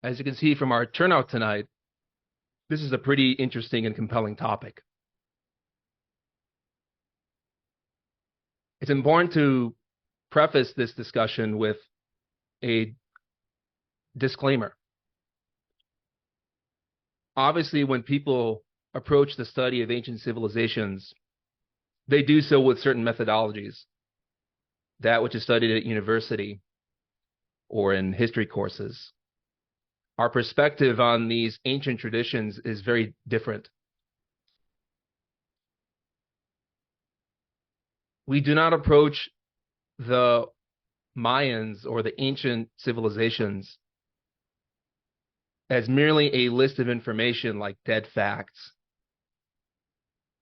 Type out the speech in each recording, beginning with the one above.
As you can see from our turnout tonight, this is a pretty interesting and compelling topic. It's important to preface this discussion with a disclaimer. Obviously, when people approach the study of ancient civilizations, they do so with certain methodologies. That which is studied at university or in history courses. Our perspective on these ancient traditions is very different. We do not approach the Mayans or the ancient civilizations as merely a list of information like dead facts,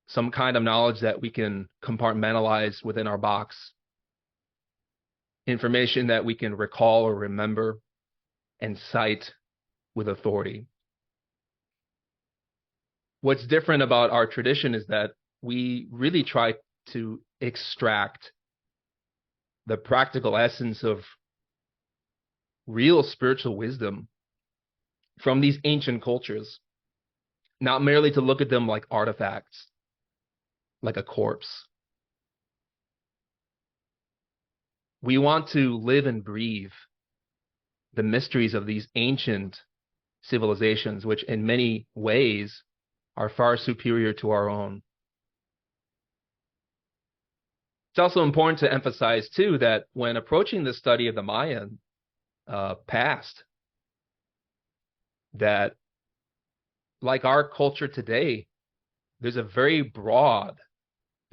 some kind of knowledge that we can compartmentalize within our box, information that we can recall or remember and cite with authority. What's different about our tradition is that we really try to extract the practical essence of real spiritual wisdom from these ancient cultures, not merely to look at them like artifacts, like a corpse. We want to live and breathe the mysteries of these ancient civilizations, which in many ways are far superior to our own. It's also important to emphasize, too, that when approaching the study of the Mayan past, that like our culture today, there's a very broad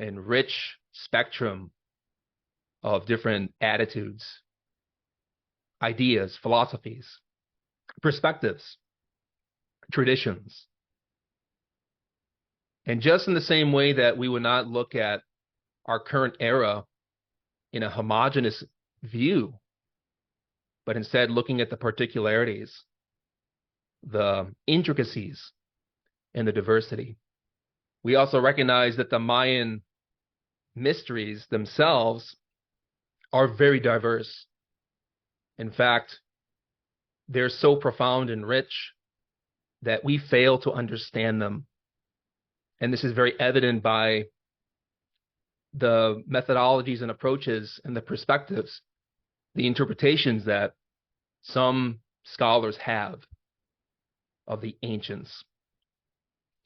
and rich spectrum of different attitudes, ideas, philosophies, perspectives, traditions. And just in the same way that we would not look at our current era in a homogeneous view, but instead looking at the particularities, the intricacies, and the diversity. We also recognize that the Mayan mysteries themselves are very diverse. In fact, they're so profound and rich that we fail to understand them. And this is very evident by the methodologies and approaches and the perspectives, the interpretations that some scholars have of the ancients.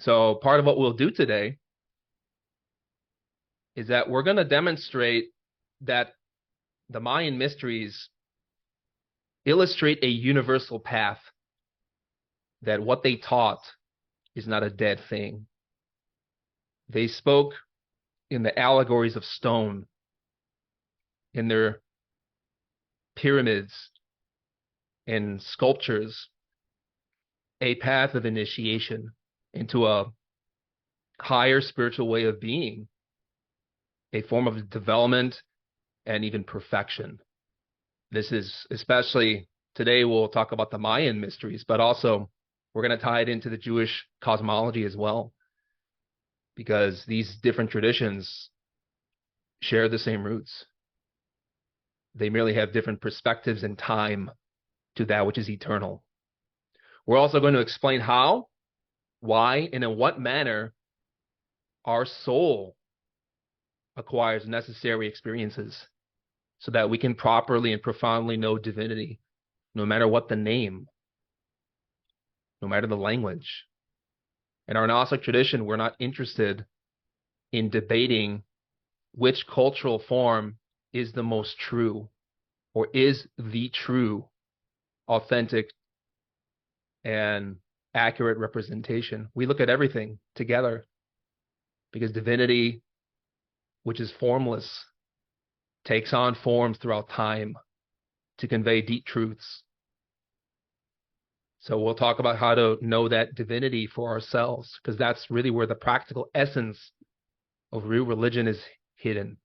So part of what we'll do today is that we're going to demonstrate that the Mayan mysteries illustrate a universal path, that what they taught is not a dead thing. They spoke in the allegories of stone, in their pyramids and sculptures, a path of initiation into a higher spiritual way of being, a form of development and even perfection. This is especially today, we'll talk about the Mayan mysteries, but also we're going to tie it into the Jewish cosmology as well, because these different traditions share the same roots. They merely have different perspectives and time to that which is eternal. We're also going to explain how, why, and in what manner our soul acquires necessary experiences so that we can properly and profoundly know divinity, no matter what the name, no matter the language. In our Gnostic tradition, we're not interested in debating which cultural form is the most true or is the true, authentic, and accurate representation. We look at everything together because divinity, which is formless, takes on forms throughout time to convey deep truths. So we'll talk about how to know that divinity for ourselves, because that's really where the practical essence of real religion is hidden.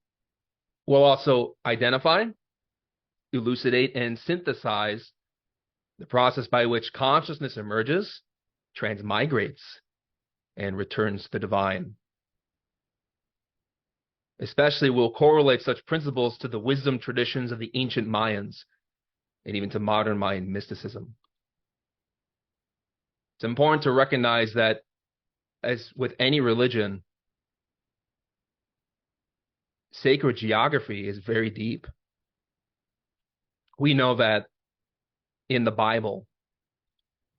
We'll also identify, elucidate, and synthesize the process by which consciousness emerges, transmigrates, and returns to the divine. Especially, we'll correlate such principles to the wisdom traditions of the ancient Mayans and even to modern Mayan mysticism. It's important to recognize that, as with any religion, sacred geography is very deep. We know that in the Bible,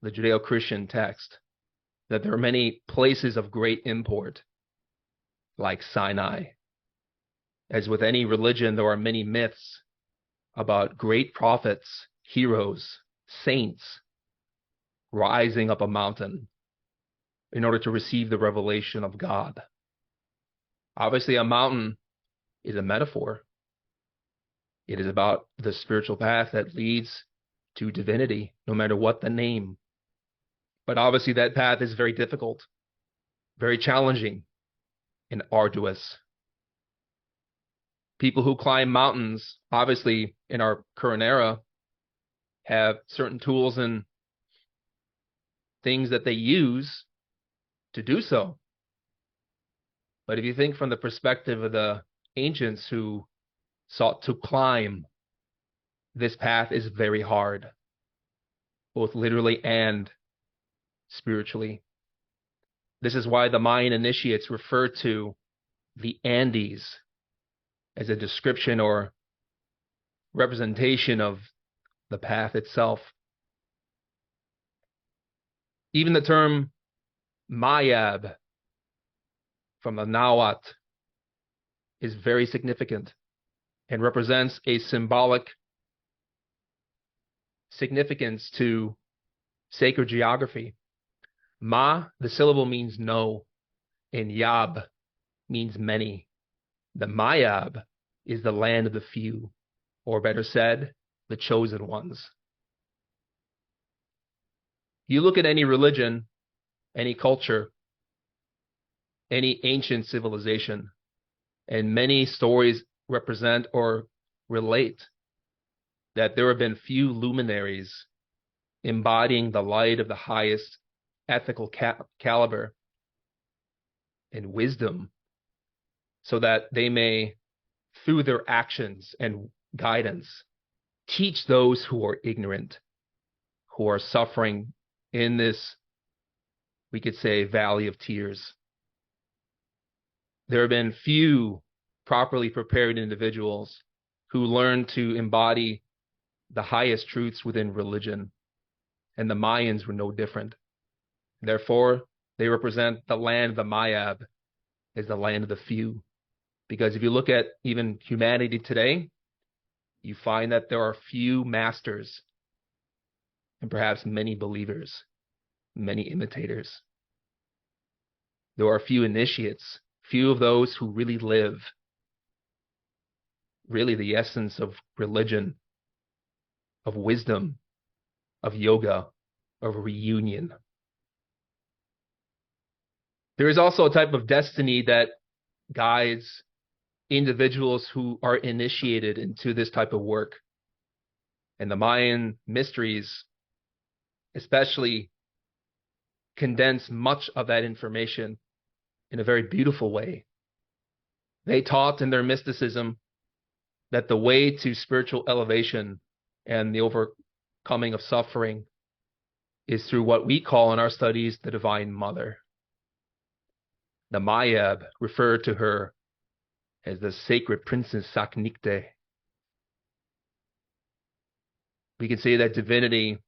the Judeo-Christian text, that there are many places of great import, like Sinai. As with any religion, there are many myths about great prophets, heroes, saints rising up a mountain in order to receive the revelation of God. Obviously, a mountain is a metaphor. It is about the spiritual path that leads to divinity, no matter what the name. But obviously, that path is very difficult, very challenging, and arduous. People who climb mountains, obviously, in our current era, have certain tools and things that they use to do so. But if you think from the perspective of the ancients who sought to climb, this path is very hard, both literally and spiritually. This is why the Mayan initiates refer to the Andes as a description or representation of the path itself. Even the term Mayab from the Nahuatl is very significant and represents a symbolic significance to sacred geography. Ma, the syllable, means no, and Yab means many. The Mayab is the land of the few, or better said, the chosen ones. You look at any religion, any culture, any ancient civilization, and many stories represent or relate that there have been few luminaries embodying the light of the highest ethical caliber and wisdom, so that they may, through their actions and guidance, teach those who are ignorant, who are suffering in this, we could say, valley of tears. There have been few properly prepared individuals who learn to embody the highest truths within religion, and the Mayans were no different. Therefore, they represent the land of the Mayab as the land of the few. Because if you look at even humanity today, you find that there are few masters and perhaps many believers, many imitators. There are few initiates, few of those who really live, really the essence of religion, of wisdom, of yoga, of reunion. There is also a type of destiny that guides individuals who are initiated into this type of work. And the Mayan mysteries especially condense much of that information in a very beautiful way. They taught in their mysticism that the way to spiritual elevation and the overcoming of suffering is through what we call in our studies the Divine Mother. The Mayab referred to her as the sacred Princess Saknikte. We can say that divinity,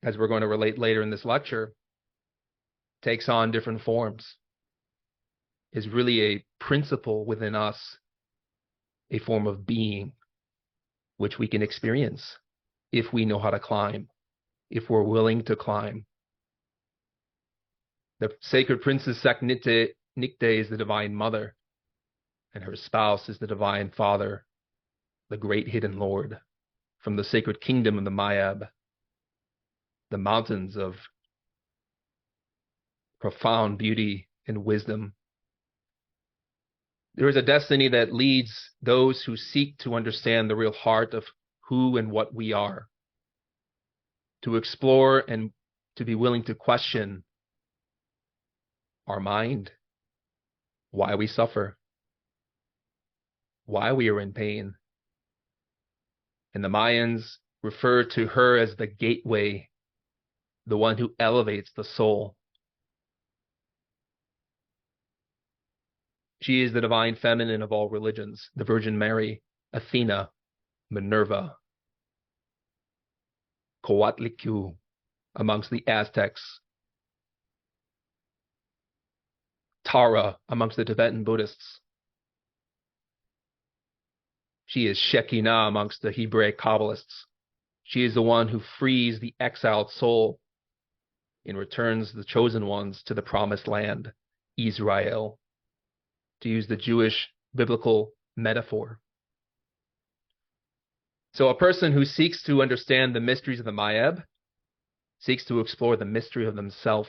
as we're going to relate later in this lecture, takes on different forms, is really a principle within us, a form of being, which we can experience if we know how to climb, if we're willing to climb. The sacred Princess Saknikte is the Divine Mother, and her spouse is the Divine Father, the great hidden Lord, from the sacred kingdom of the Mayab, the mountains of profound beauty and wisdom. There is a destiny that leads those who seek to understand the real heart of who and what we are, to explore and to be willing to question our mind, why we suffer, why we are in pain. And the Mayans refer to her as the gateway the one who elevates the soul. She is the divine feminine of all religions, the Virgin Mary, Athena, Minerva, Coatlicue amongst the Aztecs, Tara amongst the Tibetan Buddhists. She is Shekinah amongst the Hebraic Kabbalists. She is the one who frees the exiled soul and returns the chosen ones to the promised land, Israel, to use the Jewish biblical metaphor. So a person who seeks to understand the mysteries of the Mayab seeks to explore the mystery of themselves,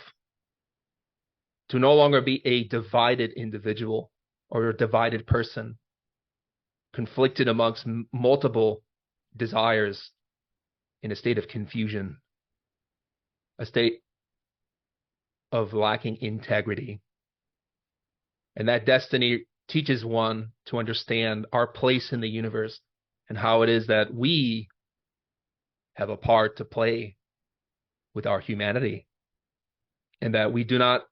to no longer be a divided individual or a divided person, conflicted amongst multiple desires in a state of confusion, a state of lacking integrity. And that destiny teaches one to understand our place in the universe and how it is that we have a part to play with our humanity, and that we do not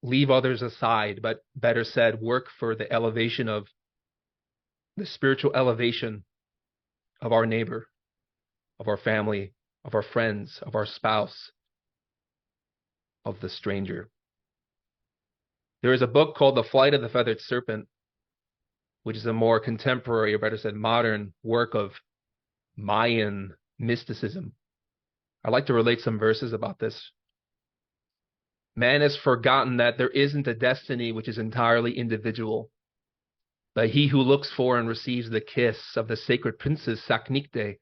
leave others aside, but better said, work for the elevation of the spiritual elevation of our neighbor, of our family, of our friends, of our spouse, of the stranger. There is a book called The Flight of the Feathered Serpent, which is a more contemporary, or better said, modern work of Mayan mysticism. I'd like to relate some verses about this. Man has forgotten that there isn't a destiny which is entirely individual, but he who looks for and receives the kiss of the sacred princess Saknikte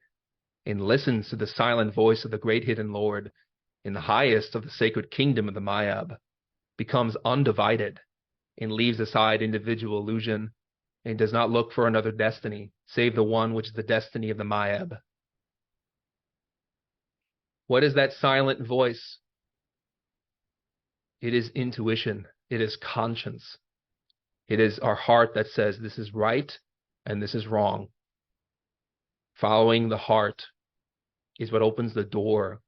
and listens to the silent voice of the great hidden Lord in the highest of the sacred kingdom of the Mayab becomes undivided and leaves aside individual illusion and does not look for another destiny save the one which is the destiny of the Mayab. What is that silent voice? It is intuition. It is conscience. It is our heart that says this is right and this is wrong. Following the heart is what opens the door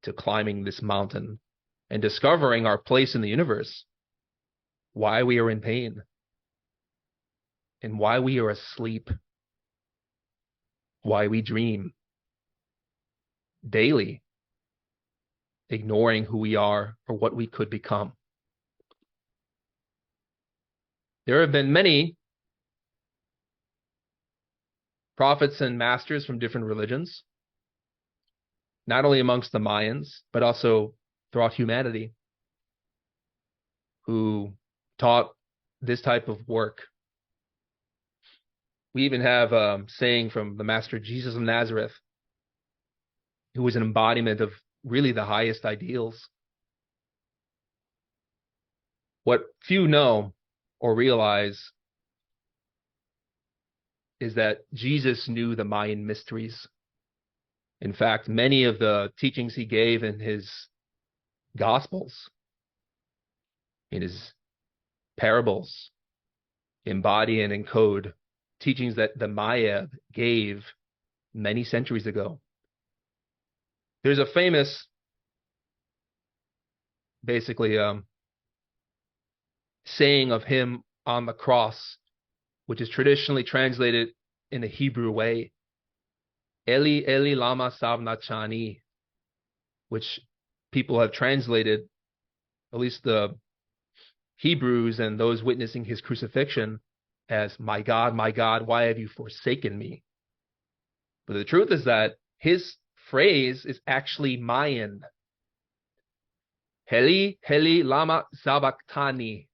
to climbing this mountain and discovering our place in the universe, why we are in pain, and why we are asleep, why we dream daily, ignoring who we are or what we could become. There have been many prophets and masters from different religions, not only amongst the Mayans, but also throughout humanity, who taught this type of work. We even have a saying from the Master Jesus of Nazareth, who was an embodiment of really the highest ideals. What few know or realize is that Jesus knew the Mayan mysteries. In fact, many of the teachings he gave in his Gospels, in his parables, embody and encode teachings that the Maya gave many centuries ago. There's a famous, basically, saying of him on the cross, which is traditionally translated in the Hebrew way, Eli, Eli, lama sabachthani, which people have translated, at least the Hebrews and those witnessing his crucifixion, as my God, why have you forsaken me? But the truth is that his phrase is actually Mayan. Heli, Heli, lama sabachthani,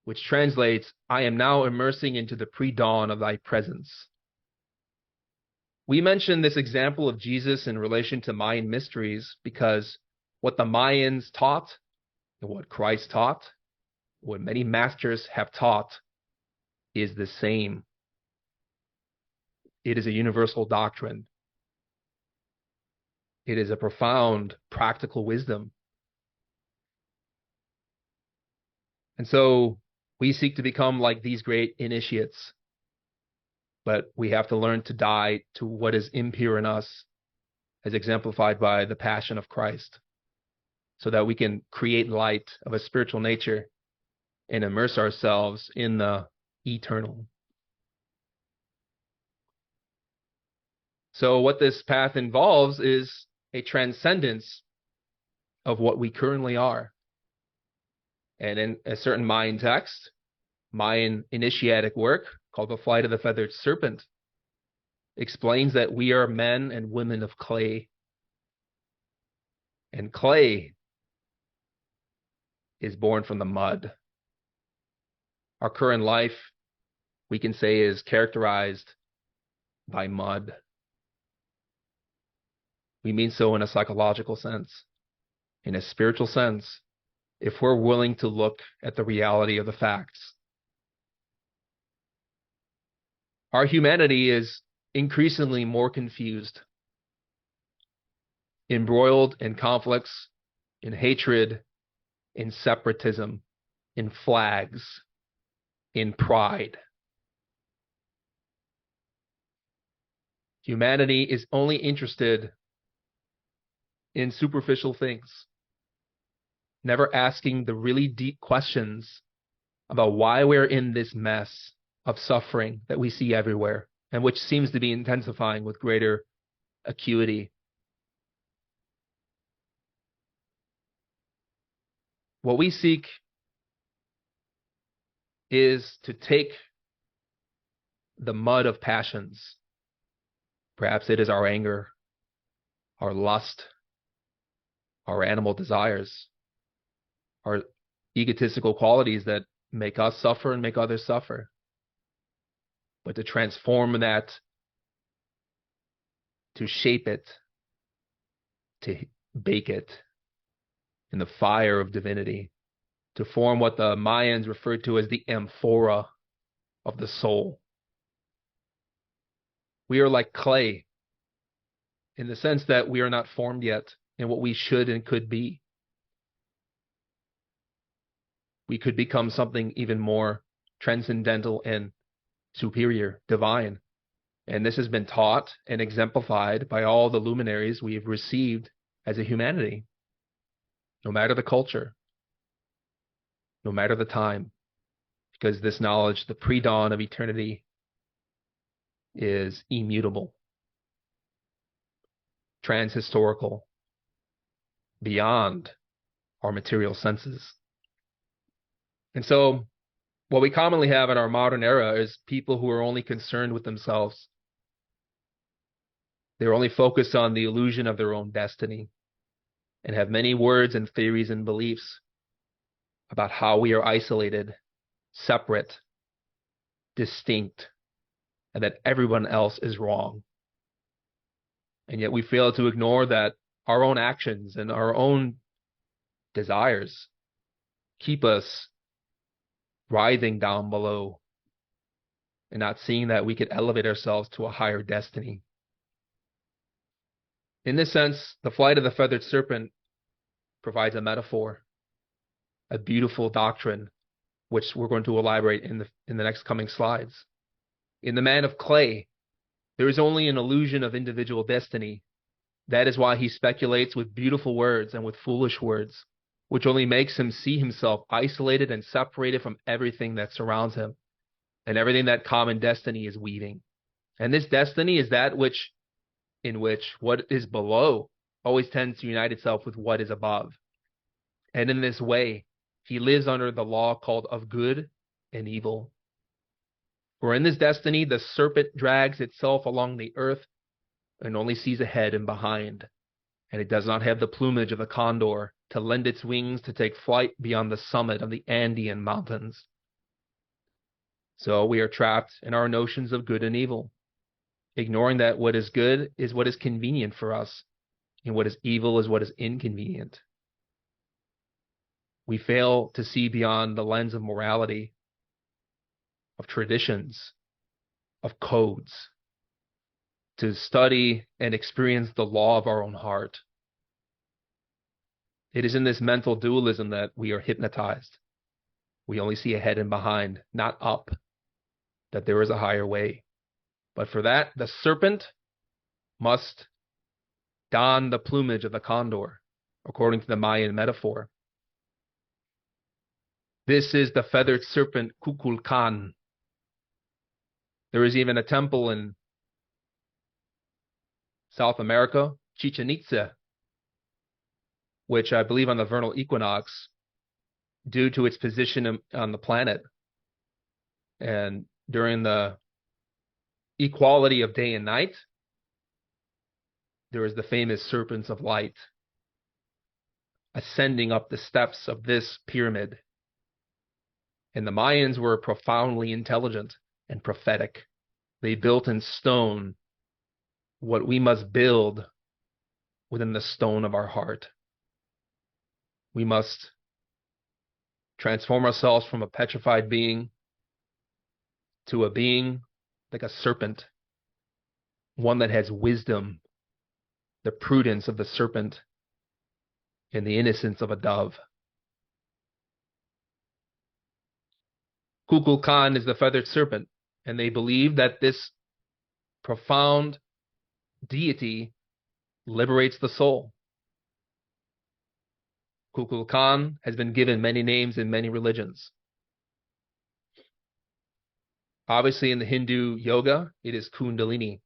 which translates, I am now immersing into the pre-dawn of thy presence. We mention this example of Jesus in relation to Mayan mysteries because what the Mayans taught and what Christ taught, what many masters have taught, is the same. It is a universal doctrine. It is a profound practical wisdom. And so we seek to become like these great initiates, but we have to learn to die to what is impure in us as exemplified by the Passion of Christ, so that we can create light of a spiritual nature and immerse ourselves in the eternal. So what this path involves is a transcendence of what we currently are. And in a certain Mayan text, Mayan initiatic work called The Flight of the Feathered Serpent, explains that we are men and women of clay. And clay is born from the mud. Our current life, we can say, is characterized by mud. We mean so in a psychological sense. In a spiritual sense, if we're willing to look at the reality of the facts. Our humanity is increasingly more confused, embroiled in conflicts, in hatred, in separatism, in flags, in pride. Humanity is only interested in superficial things, never asking the really deep questions about why we're in this mess of suffering that we see everywhere, and which seems to be intensifying with greater acuity. What we seek is to take the mud of passions. Perhaps it is our anger, our lust, our animal desires, our egotistical qualities that make us suffer and make others suffer. But to transform that, to shape it, to bake it in the fire of divinity, to form what the Mayans referred to as the amphora of the soul. We are like clay in the sense that we are not formed yet in what we should and could be. We could become something even more transcendental and superior, divine. And this has been taught and exemplified by all the luminaries we've received as a humanity, no matter the culture, no matter the time, because this knowledge, the pre-dawn of eternity, is immutable, transhistorical, beyond our material senses. And so what we commonly have in our modern era is people who are only concerned with themselves. They're only focused on the illusion of their own destiny and have many words and theories and beliefs about how we are isolated, separate, distinct, and that everyone else is wrong. And yet we fail to ignore that our own actions and our own desires keep us writhing down below and not seeing that we could elevate ourselves to a higher destiny. In this sense, the flight of the feathered serpent provides a metaphor, a beautiful doctrine, which we're going to elaborate in the next coming slides. In the man of clay, there is only an illusion of individual destiny. That is why he speculates with beautiful words and with foolish words, which only makes him see himself isolated and separated from everything that surrounds him and everything that common destiny is weaving. And this destiny is that in which what is below always tends to unite itself with what is above. And in this way, he lives under the law called of good and evil. For in this destiny, the serpent drags itself along the earth and only sees ahead and behind. And it does not have the plumage of the condor to lend its wings to take flight beyond the summit of the Andean mountains. So we are trapped in our notions of good and evil, ignoring that what is good is what is convenient for us, and what is evil is what is inconvenient. We fail to see beyond the lens of morality, of traditions, of codes, to study and experience the law of our own heart. It is in this mental dualism that we are hypnotized. We only see ahead and behind, not up, that there is a higher way. But for that, the serpent must don the plumage of the condor, according to the Mayan metaphor. This is the feathered serpent Kukul Khan. There is even a temple in South America, Chichen Itza, which I believe on the vernal equinox, due to its position on the planet, and during the equality of day and night, there is the famous serpents of light ascending up the steps of this pyramid. And the Mayans were profoundly intelligent and prophetic. They built in stone what we must build within the stone of our heart. We must transform ourselves from a petrified being to a being like a serpent, one that has wisdom, the prudence of the serpent, and the innocence of a dove. Kukul Khan is the feathered serpent, and they believe that this profound deity liberates the soul. Kukul Khan has been given many names in many religions. Obviously, in the Hindu yoga, it is Kundalini,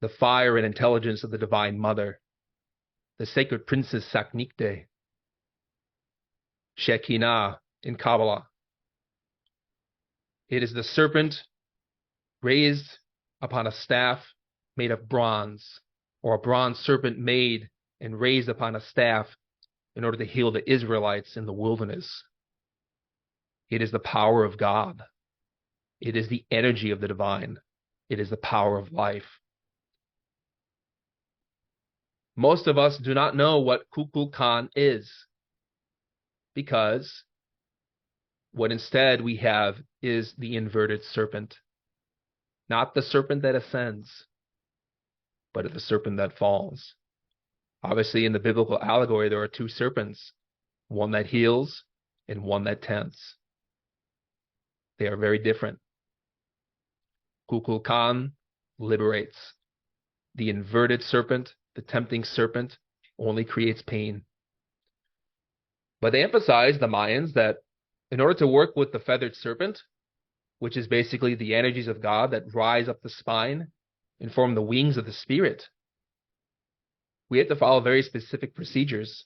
the fire and intelligence of the Divine Mother, the sacred princess Saknikte, Shekinah in Kabbalah. It is the serpent raised upon a staff made of bronze, or a bronze serpent made and raised upon a staff in order to heal the Israelites in the wilderness. It is the power of God. It is the energy of the divine. It is the power of life. Most of us do not know what Kukul Khan is, because what instead we have is the inverted serpent. Not the serpent that ascends, but the serpent that falls. Obviously, in the biblical allegory, there are two serpents, one that heals and one that tempts. They are very different. Kukul Khan liberates. The inverted serpent, the tempting serpent, only creates pain. But they emphasize, the Mayans, that in order to work with the feathered serpent, which is basically the energies of God that rise up the spine and form the wings of the spirit, we have to follow very specific procedures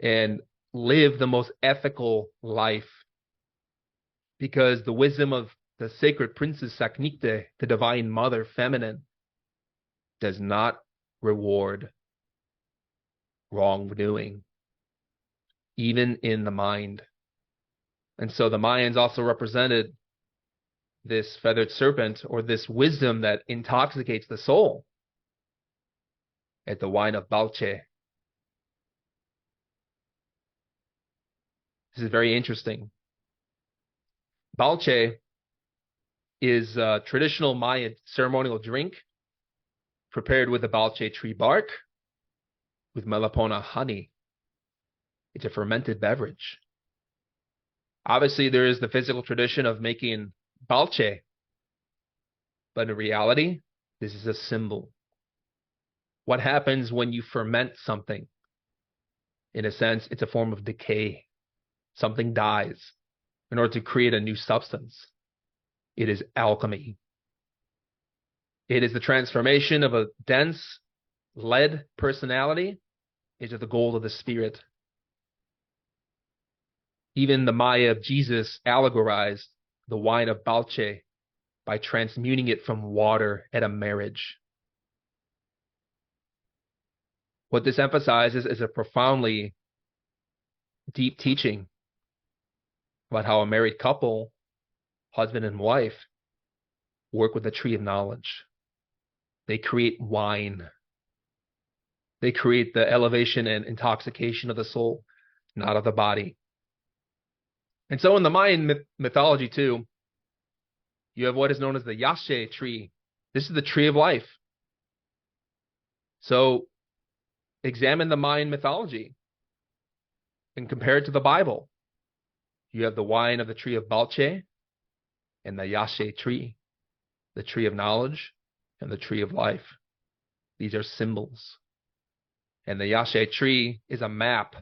and live the most ethical life, because the wisdom of the sacred princess Saknikte, the divine mother feminine, does not reward wrongdoing, even in the mind. And so the Mayans also represented this feathered serpent, or this wisdom that intoxicates the soul, at the wine of Yaxche. This is very interesting. Yaxche is a traditional Mayan ceremonial drink prepared with the Yaxche tree bark with melipona honey. It's a fermented beverage. Obviously, there is the physical tradition of making Yaxche, but in reality, this is a symbol. What happens when you ferment something? In a sense, it's a form of decay. Something dies in order to create a new substance. It is alchemy. It is the transformation of a dense lead personality into the gold of the spirit. Even the Maya of Jesus allegorized the wine of Yaxche by transmuting it from water at a marriage. What this emphasizes is a profoundly deep teaching about how a married couple, husband and wife, work with the tree of knowledge. They create wine. They create the elevation and intoxication of the soul, not of the body. And so in the Mayan mythology too, you have what is known as the Yaxche tree. This is the tree of life. So examine the Mayan mythology and compare it to the Bible. You have the wine of the tree of Yaxche and the Yaxche tree, the tree of knowledge and the tree of life. These are symbols. And the Yaxche tree is a map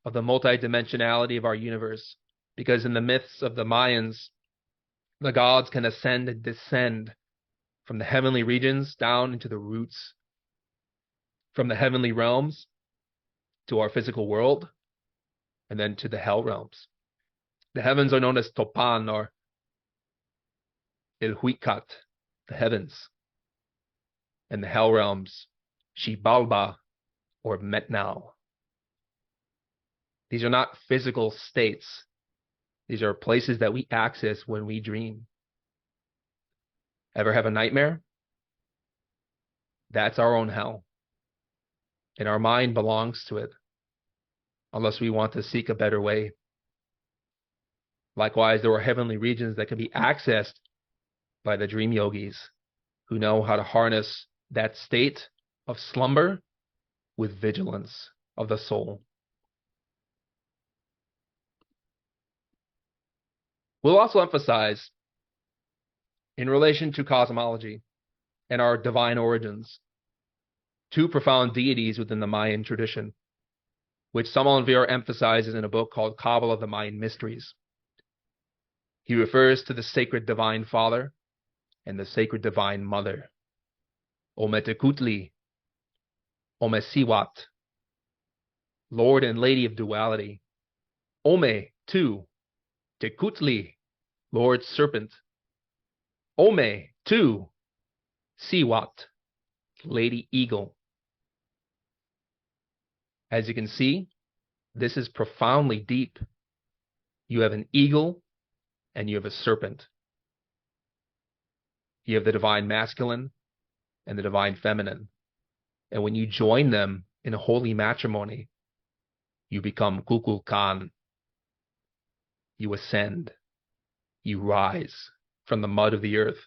of the multidimensionality of our universe, because in the myths of the Mayans, the gods can ascend and descend from the heavenly regions down into the roots, from the heavenly realms to our physical world, and then to the hell realms. The heavens are known as Topan or Ilhuicat, the heavens, and the hell realms, Xibalba or Metnal. These are not physical states. These are places that we access when we dream. Ever have a nightmare? That's our own hell. And our mind belongs to it, unless we want to seek a better way. Likewise, there are heavenly regions that can be accessed by the dream yogis who know how to harness that state of slumber with vigilance of the soul. We'll also emphasize, in relation to cosmology and our divine origins, two profound deities within the Mayan tradition, which Samal Veer emphasizes in a book called Kabbalah, the Mayan Mysteries. He refers to the sacred divine father and the sacred divine mother, Ometekutli, Omesiwat, Lord and Lady of duality, Ome, two, Tekutli, Lord Serpent, Ome, two, Siwat, Lady Eagle. As you can see, this is profoundly deep. You have an eagle and you have a serpent. You have the divine masculine and the divine feminine. And when you join them in a holy matrimony, you become Kukul Khan. You ascend. You rise from the mud of the earth.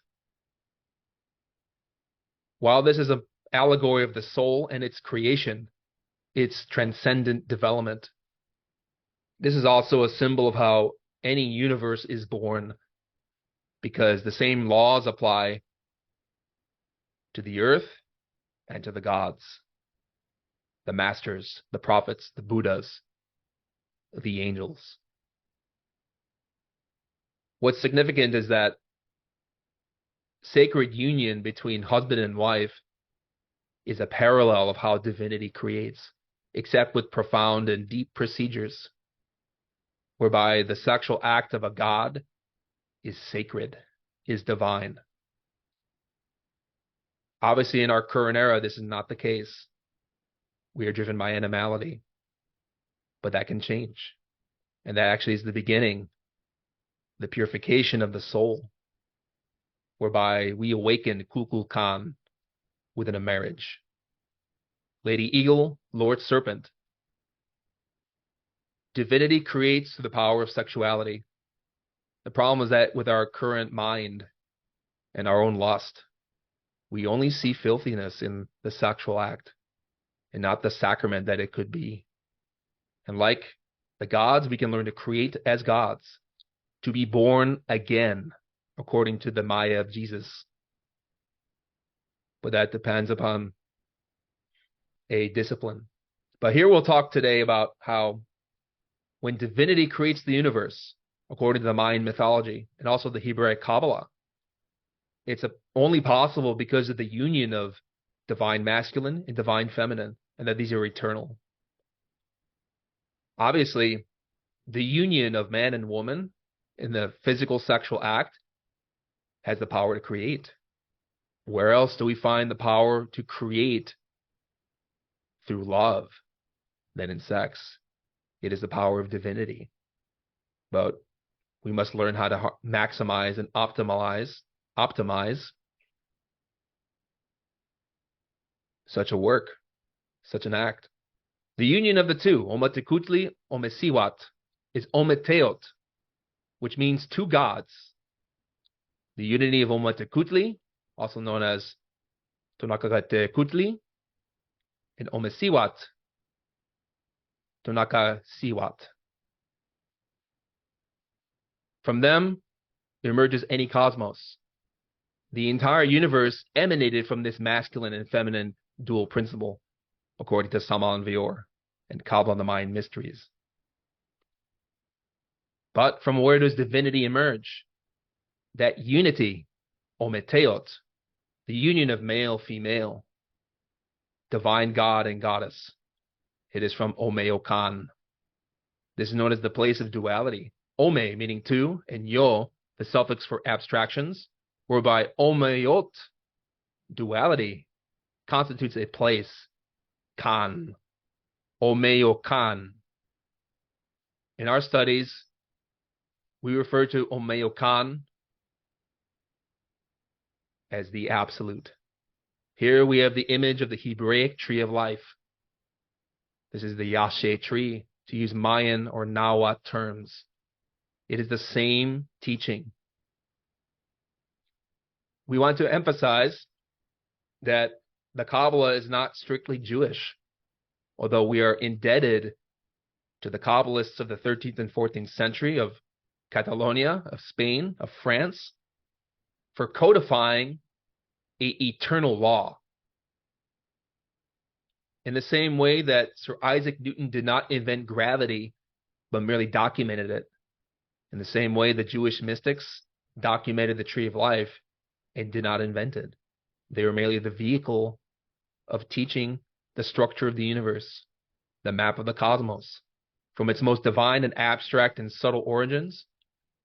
While this is an allegory of the soul and its creation, its transcendent development, this is also a symbol of how any universe is born, because the same laws apply to the earth and to the gods, the masters, the prophets, the Buddhas, the angels. What's significant is that sacred union between husband and wife is a parallel of how divinity creates, except with profound and deep procedures, whereby the sexual act of a god is sacred, is divine. Obviously, in our current era, this is not the case. We are driven by animality, but that can change. And that actually is the beginning, the purification of the soul, whereby we awaken Kukul Khan within a marriage. Lady Eagle, Lord Serpent. Divinity creates through the power of sexuality. The problem is that with our current mind and our own lust, we only see filthiness in the sexual act and not the sacrament that it could be. And like the gods, we can learn to create as gods, to be born again, according to the Maya of Jesus. But that depends upon a discipline. But here we'll talk today about how when divinity creates the universe, according to the Mayan mythology and also the Hebraic Kabbalah, it's only possible because of the union of divine masculine and divine feminine, and that these are eternal. Obviously, the union of man and woman in the physical sexual act has the power to create. Where else do we find the power to create through love than in sex? It is the power of divinity. But we must learn how to maximize and optimize such a work, such an act. The union of the two, Ometekutli, Omesiwat, is Ometeot, which means two gods. The unity of Ometekutli, also known as Tonakagate Kutli, and Omesiwat, Tonaka Siwat. From them emerges any cosmos. The entire universe emanated from this masculine and feminine dual principle, according to Samal and Vior and Kabbalah, the Mayan mysteries. But from where does divinity emerge? That unity, ometeot, the union of male, female, divine God and goddess. It is from Omeyokan. This is known as the place of duality. Ome, meaning two, and yo, the suffix for abstractions, whereby Omeyot, duality, constitutes a place, Kan, Omeyokan. In our studies, we refer to Omeyokan as the absolute. Here we have the image of the Hebraic tree of life. This is the Yaxche tree, to use Mayan or Nahuatl terms. It is the same teaching. We want to emphasize that the Kabbalah is not strictly Jewish, although we are indebted to the Kabbalists of the 13th and 14th century of Catalonia, of Spain, of France, for codifying an eternal law. In the same way that Sir Isaac Newton did not invent gravity, but merely documented it. In the same way, the Jewish mystics documented the tree of life and did not invent it. They were merely the vehicle of teaching the structure of the universe, the map of the cosmos, from its most divine and abstract and subtle origins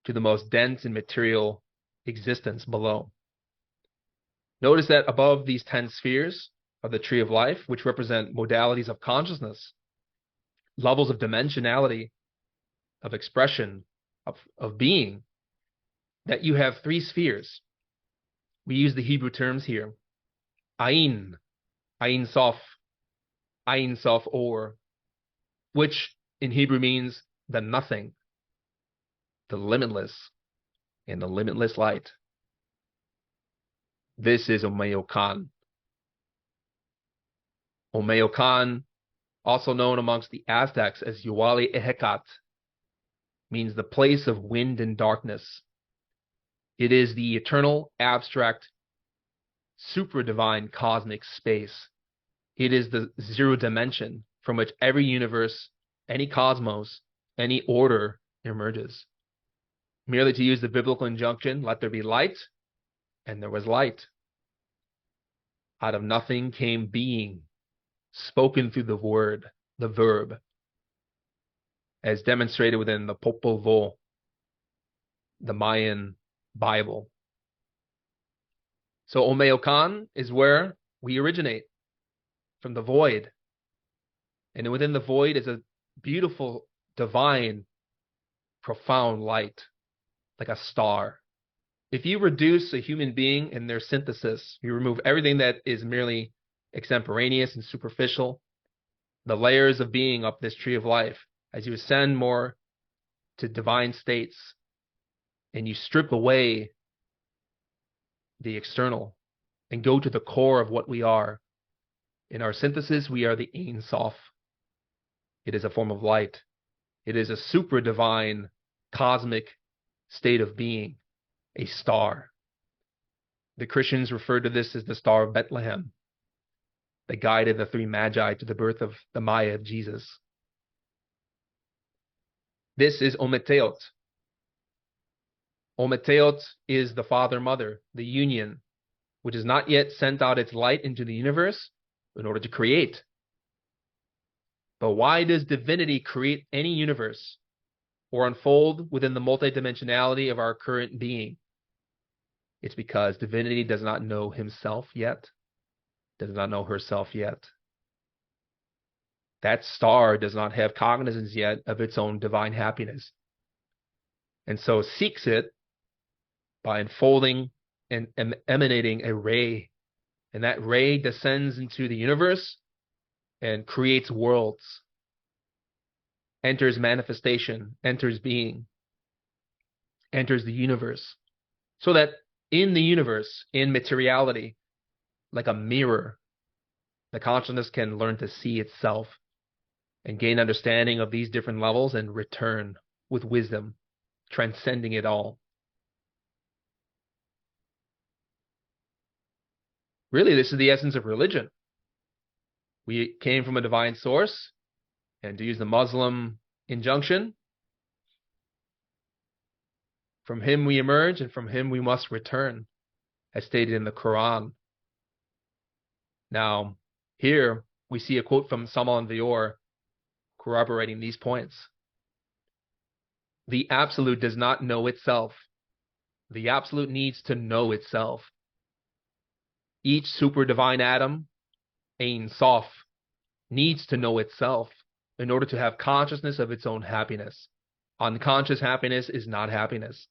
to the most dense and material existence below. Notice that above these 10 spheres of the tree of life, which represent modalities of consciousness, levels of dimensionality, of expression, of being, that you have 3 spheres. We use the Hebrew terms here. Ayin, Ayin Sof Or, which in Hebrew means the nothing, the limitless, and the limitless light. This is Omeyokan. Omeyokan, also known amongst the Aztecs as Yuali Ehekat, means the place of wind and darkness. It is the eternal, abstract, supra-divine cosmic space. It is the zero dimension from which every universe, any cosmos, any order emerges. Merely to use the biblical injunction, let there be light, and there was light. Out of nothing came being, spoken through the word, the verb, as demonstrated within the Popol Vuh, the Mayan Bible. So Omeyokan is where we originate, from the void. And within the void is a beautiful, divine, profound light, like a star. If you reduce a human being in their synthesis, you remove everything that is merely extemporaneous and superficial, the layers of being up this tree of life, as you ascend more to divine states, and you strip away the external and go to the core of what we are. In our synthesis, we are the Ein Sof. It is a form of light. It is a supra-divine cosmic state of being, a star. The Christians refer to this as the Star of Bethlehem, that guided the 3 Magi to the birth of the Maya of Jesus. This is Ometeot. Ometeot is the father-mother, the union, which has not yet sent out its light into the universe in order to create. But why does divinity create any universe or unfold within the multidimensionality of our current being? It's because divinity does not know himself yet, does not know herself yet. That star does not have cognizance yet of its own divine happiness, and so seeks it by unfolding and emanating a ray, and that ray descends into the universe and creates worlds, enters manifestation, enters being, enters the universe, so that in the universe, in materiality, like a mirror, the consciousness can learn to see itself and gain understanding of these different levels and return with wisdom, transcending it all. Really, this is the essence of religion. We came from a divine source, and to use the Muslim injunction, from him we emerge, and from him we must return, as stated in the Quran. Now, here we see a quote from Samal Vior corroborating these points. The Absolute does not know itself. The Absolute needs to know itself. Each super divine atom, Ein Sof, needs to know itself in order to have consciousness of its own happiness. Unconscious happiness is not happiness.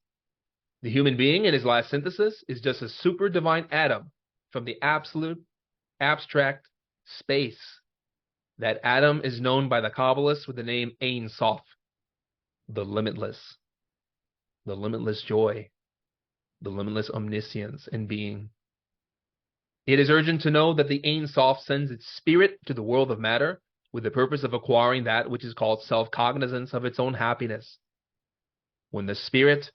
The human being in his last synthesis is just a super divine atom from the absolute, abstract space. That atom is known by the Kabbalists with the name Ein Sof, the limitless joy, the limitless omniscience and being. It is urgent to know that the Ein Sof sends its spirit to the world of matter with the purpose of acquiring that which is called self-cognizance of its own happiness. When the spirit,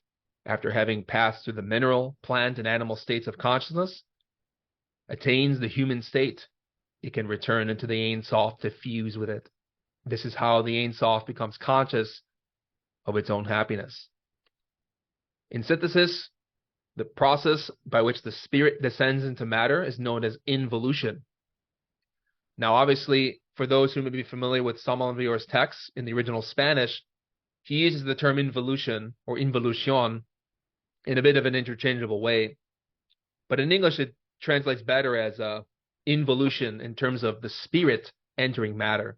after having passed through the mineral, plant, and animal states of consciousness, attains the human state, it can return into the Ein Sof to fuse with it. This is how the Ein Sof becomes conscious of its own happiness. In synthesis, the process by which the spirit descends into matter is known as involution. Now, obviously, for those who may be familiar with Samal Vior's text in the original Spanish, he uses the term involution or involution in a bit of an interchangeable way. But in English, it translates better as involution in terms of the spirit entering matter.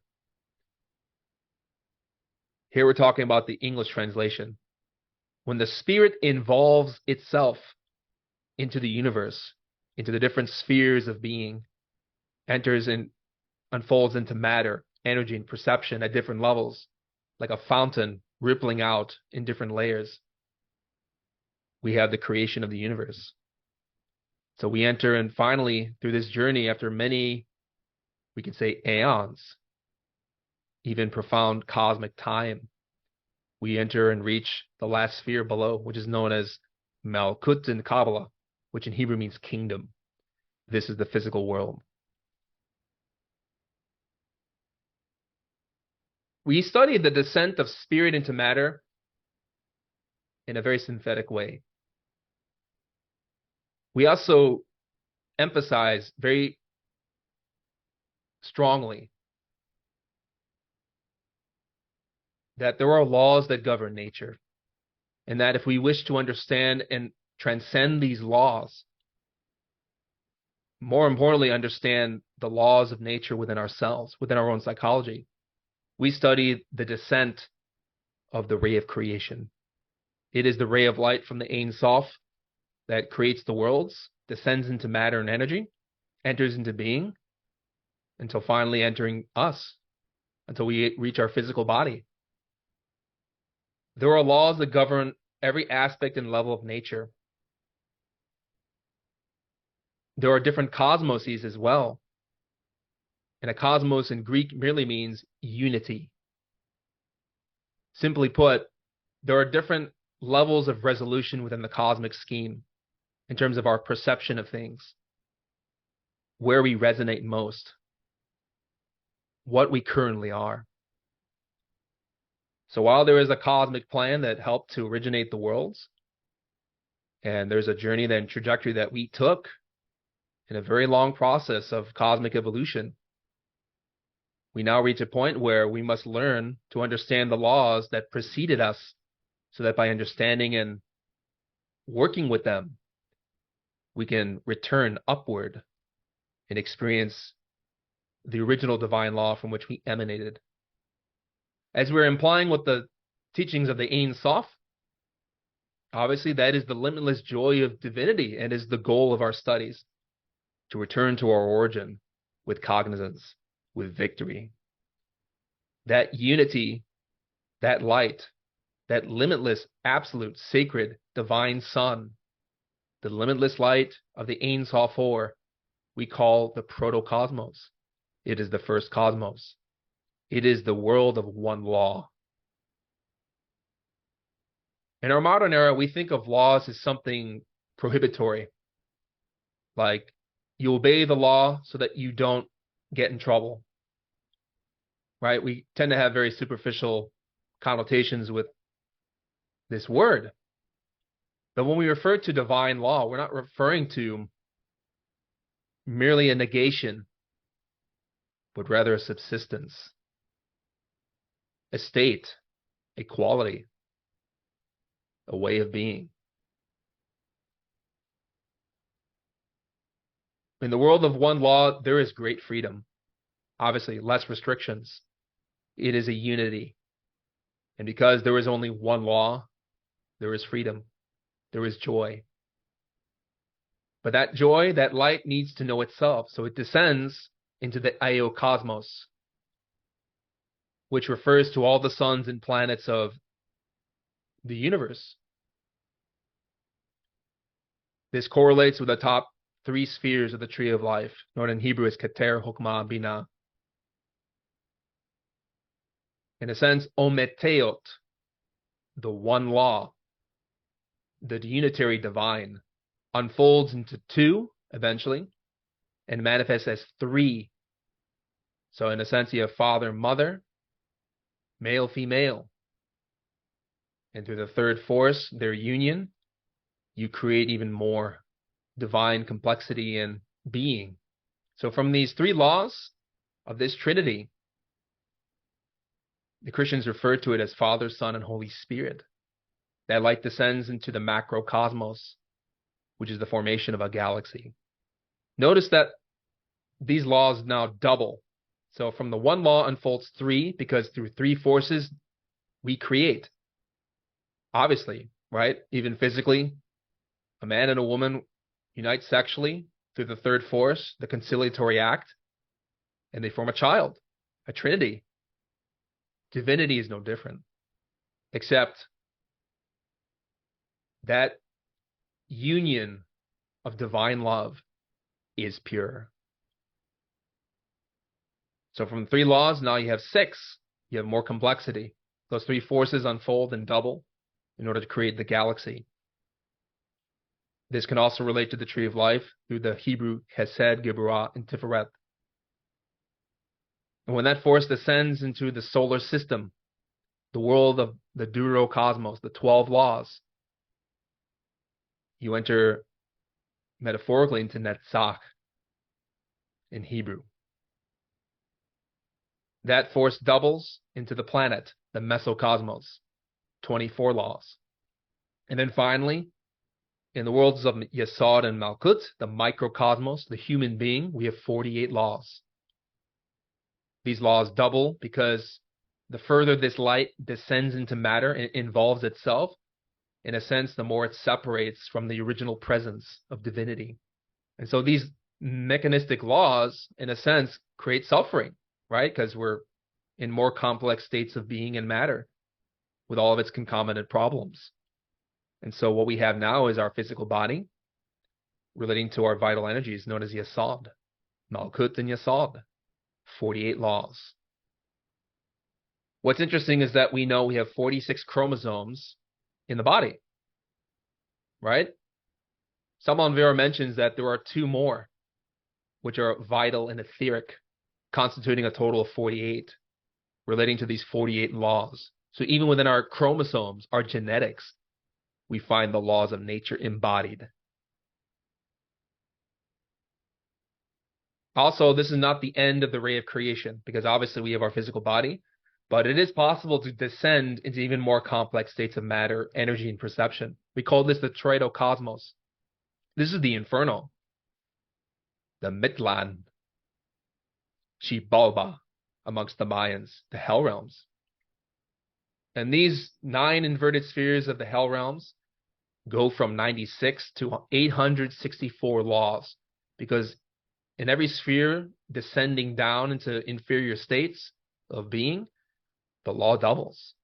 Here we're talking about the English translation. When the spirit involves itself into the universe, into the different spheres of being, enters and unfolds into matter, energy, and perception at different levels, like a fountain rippling out in different layers, we have the creation of the universe. So we enter, and finally, through this journey, after many, we could say, aeons, even profound cosmic time, we enter and reach the last sphere below, which is known as Malkut in Kabbalah, which in Hebrew means kingdom. This is the physical world. We studied the descent of spirit into matter in a very synthetic way. We also emphasize very strongly that there are laws that govern nature, and that if we wish to understand and transcend these laws, more importantly, understand the laws of nature within ourselves, within our own psychology, we study the descent of the ray of creation. It is the ray of light from the Ein Sof that creates the worlds, descends into matter and energy, enters into being, until finally entering us, until we reach our physical body. There are laws that govern every aspect and level of nature. There are different cosmoses as well. And a cosmos in Greek merely means unity. Simply put, there are different levels of resolution within the cosmic scheme in terms of our perception of things, where we resonate most, what we currently are. So while there is a cosmic plan that helped to originate the worlds, and there's a journey and trajectory that we took in a very long process of cosmic evolution, we now reach a point where we must learn to understand the laws that preceded us, so that by understanding and working with them, we can return upward and experience the original divine law from which we emanated. As we're implying with the teachings of the Ein Sof, obviously that is the limitless joy of divinity and is the goal of our studies, to return to our origin with cognizance, with victory. That unity, that light, that limitless, absolute, sacred, divine sun, the limitless light of the Ein Sof 4, we call the protocosmos. It is the first cosmos. It is the world of one law. In our modern era, we think of laws as something prohibitory, like you obey the law so that you don't get in trouble. right? We tend to have very superficial connotations with this word. But when we refer to divine law, we're not referring to merely a negation, but rather a subsistence, a state, a quality, a way of being. In the world of one law, there is great freedom. Obviously, less restrictions. It is a unity. And because there is only one law, there is freedom. There is joy. But that joy, that light needs to know itself. So it descends into the Cosmos, which refers to all the suns and planets of the universe. This correlates with the top 3 spheres of the tree of life. Known in Hebrew as Keter, Hokmah, Binah. In a sense, Ometeot, the one law, the unitary divine, unfolds into 2 eventually and manifests as 3. So in a sense, you have father, mother, male, female. And through the 3rd force, their union, you create even more divine complexity and being. So from these 3 laws of this Trinity, the Christians refer to it as Father, Son, and Holy Spirit. That light descends into the macrocosmos, which is the formation of a galaxy. Notice that these laws now double. So from the one law unfolds 3, because through 3 forces, we create. Obviously, right? Even physically, a man and a woman unite sexually through the 3rd force, the conciliatory act, and they form a child, a trinity. Divinity is no different, except that union of divine love is pure. So from 3 laws, now you have 6. You have more complexity. Those 3 forces unfold and double in order to create the galaxy. This can also relate to the tree of life through the Hebrew Hesed, Geburah, and Tiferet. And when that force descends into the solar system, the world of the Durocosmos, the 12 laws, you enter metaphorically into Netzach in Hebrew. That force doubles into the planet, the Mesocosmos, 24 laws. And then finally, in the worlds of Yesod and Malkut, the microcosmos, the human being, we have 48 laws. These laws double because the further this light descends into matter and involves itself, in a sense, the more it separates from the original presence of divinity. And so these mechanistic laws, in a sense, create suffering, right? Because we're in more complex states of being and matter with all of its concomitant problems. And so what we have now is our physical body relating to our vital energies known as Yesod, Malkut and Yesod, 48 laws. What's interesting is that we know we have 46 chromosomes in the body, right? Salman Vera mentions that there are 2 more, which are vital and etheric, constituting a total of 48, relating to these 48 laws. So even within our chromosomes, our genetics, we find the laws of nature embodied. Also, this is not the end of the ray of creation, because obviously we have our physical body, but it is possible to descend into even more complex states of matter, energy, and perception. We call this the Troidocosmos. This is the Inferno, the Mitlan, Xibalba amongst the Mayans, the Hell realms. And these 9 inverted spheres of the Hell realms go from 96 to 864 laws, because in every sphere descending down into inferior states of being, the law doubles.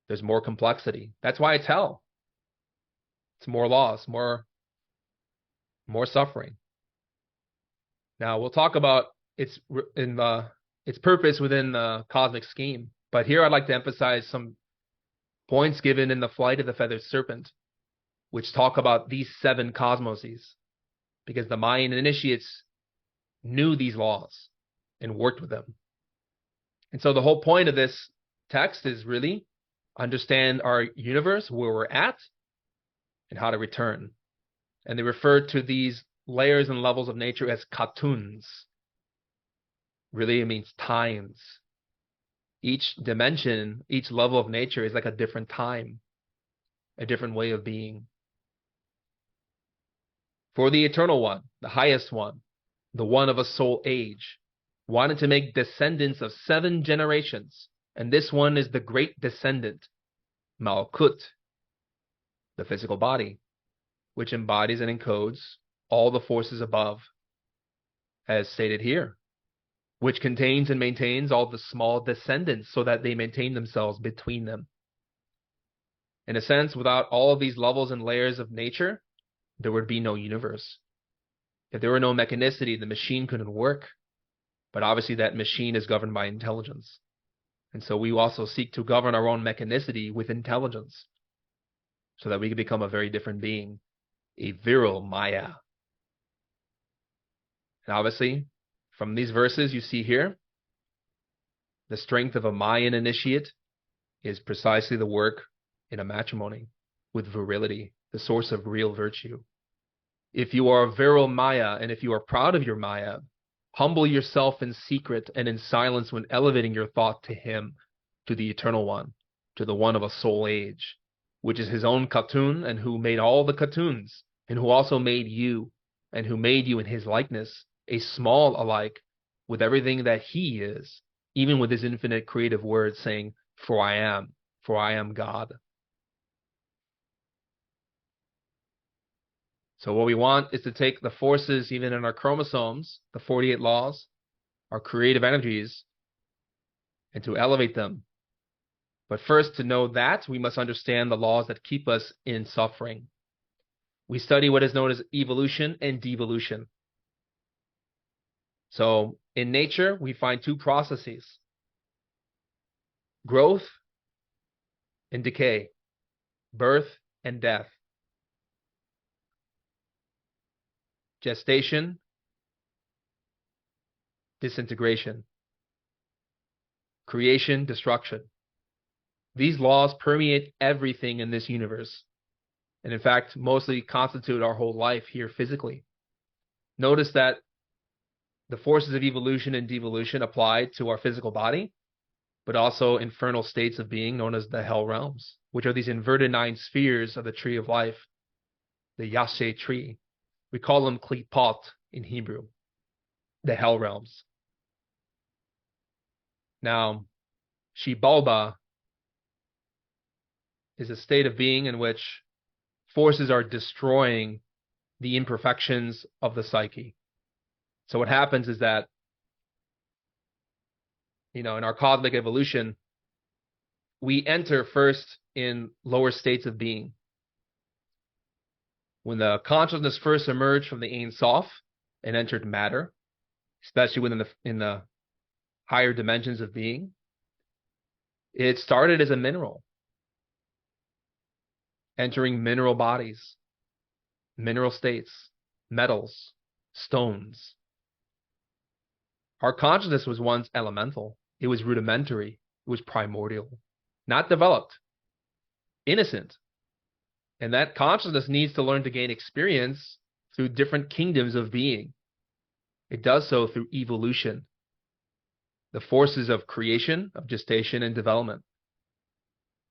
There's more complexity. That's why it's hell. It's more laws, more suffering. Now we'll talk about its purpose within the cosmic scheme. But here I'd like to emphasize some points given in the Flight of the Feathered Serpent, which talk about these 7 cosmoses, because the Mayan initiates knew these laws and worked with them. And so the whole point of this text is really understand our universe, where we're at, and how to return. And they refer to these layers and levels of nature as katuns. Really, it means times. Each dimension, each level of nature is like a different time, a different way of being. For the eternal one, the highest one, the one of a soul age, wanted to make descendants of 7 generations, and this one is the great descendant, Malkut, the physical body, which embodies and encodes all the forces above, as stated here, which contains and maintains all the small descendants so that they maintain themselves between them. In a sense, without all of these levels and layers of nature, there would be no universe. If there were no mechanicity, the machine couldn't work. But obviously that machine is governed by intelligence. And so we also seek to govern our own mechanicity with intelligence so that we can become a very different being, a virile Maya. And obviously, from these verses you see here, the strength of a Mayan initiate is precisely the work in a matrimony with virility, the source of real virtue. If you are a virile Maya, and if you are proud of your Maya, humble yourself in secret and in silence when elevating your thought to him, to the eternal one, to the one of a soul age, which is his own Katun, and who made all the Katuns, and who also made you, and who made you in his likeness, a small alike, with everything that he is, even with his infinite creative words saying, for I am God. So what we want is to take the forces, even in our chromosomes, the 48 laws, our creative energies, and to elevate them. But first, to know that, we must understand the laws that keep us in suffering. We study what is known as evolution and devolution. So in nature, we find 2 processes: growth and decay, birth and death, gestation, disintegration, creation, destruction. These laws permeate everything in this universe, and in fact, mostly constitute our whole life here physically. Notice that the forces of evolution and devolution apply to our physical body, but also infernal states of being known as the hell realms, which are these inverted 9 spheres of the tree of life, the Yaxche tree. We call them klipot in Hebrew, the hell realms. Now, Shibalba is a state of being in which forces are destroying the imperfections of the psyche. So what happens is that, in our cosmic evolution, we enter first in lower states of being. When the consciousness first emerged from the Ein Sof and entered matter, especially in the higher dimensions of being, it started as a mineral, entering mineral bodies, mineral states, metals, stones. Our consciousness was once elemental. It was rudimentary. It was primordial, not developed, innocent. And that consciousness needs to learn to gain experience through different kingdoms of being. It does so through evolution, the forces of creation, of gestation, and development.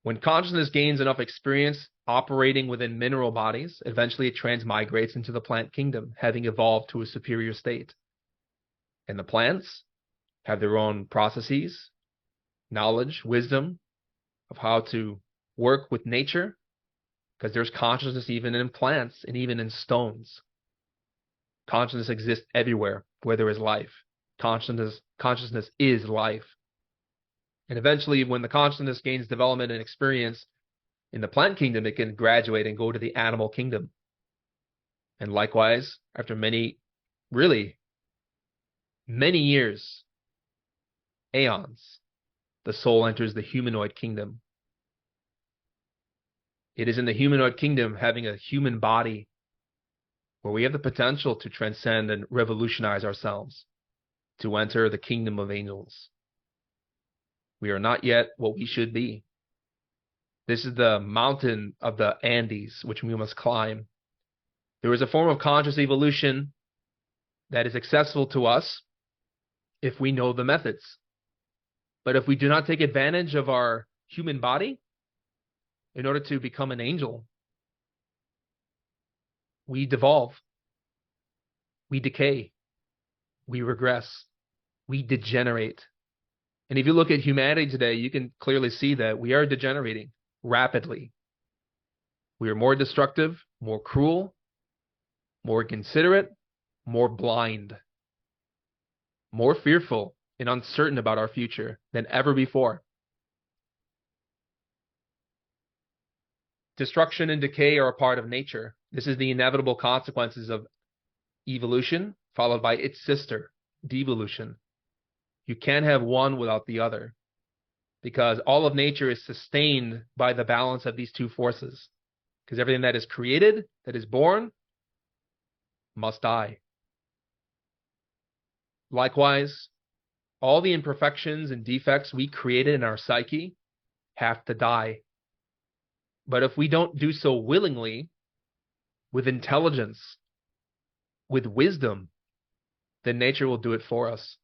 When consciousness gains enough experience operating within mineral bodies, eventually it transmigrates into the plant kingdom, having evolved to a superior state. And the plants have their own processes, knowledge, wisdom of how to work with nature, because there's consciousness even in plants and even in stones. Consciousness exists everywhere where there is life. Consciousness is life. And eventually, when the consciousness gains development and experience in the plant kingdom, it can graduate and go to the animal kingdom. And likewise, after many years, aeons, the soul enters the humanoid kingdom. It is in the humanoid kingdom, having a human body, where we have the potential to transcend and revolutionize ourselves, to enter the kingdom of angels. We are not yet what we should be. This is the mountain of the Andes, which we must climb. There is a form of conscious evolution that is accessible to us if we know the methods. But if we do not take advantage of our human body in order to become an angel, we devolve, we decay, we regress, we degenerate. And if you look at humanity today, you can clearly see that we are degenerating rapidly. We are more destructive, more cruel, more inconsiderate, more blind, more fearful and uncertain about our future than ever before. Destruction and decay are a part of nature. This is the inevitable consequences of evolution, followed by its sister, devolution. You can't have one without the other, because all of nature is sustained by the balance of these two forces. Because everything that is created, that is born, must die. Likewise, all the imperfections and defects we created in our psyche have to die. But if we don't do so willingly, with intelligence, with wisdom, then nature will do it for us.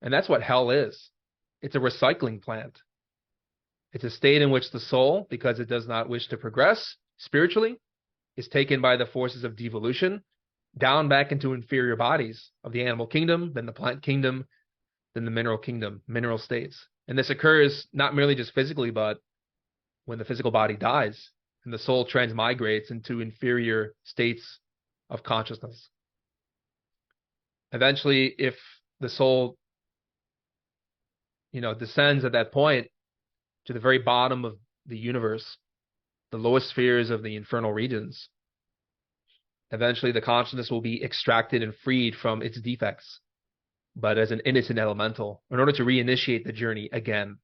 And that's what hell is. It's a recycling plant. It's a state in which the soul, because it does not wish to progress spiritually, is taken by the forces of devolution down back into inferior bodies of the animal kingdom, then the plant kingdom, then the mineral kingdom, mineral states. And this occurs not merely just physically, but when the physical body dies and the soul transmigrates into inferior states of consciousness. Eventually, if the soul, descends at that point to the very bottom of the universe, the lowest spheres of the infernal regions, eventually the consciousness will be extracted and freed from its defects, but as an innocent elemental, in order to reinitiate the journey again.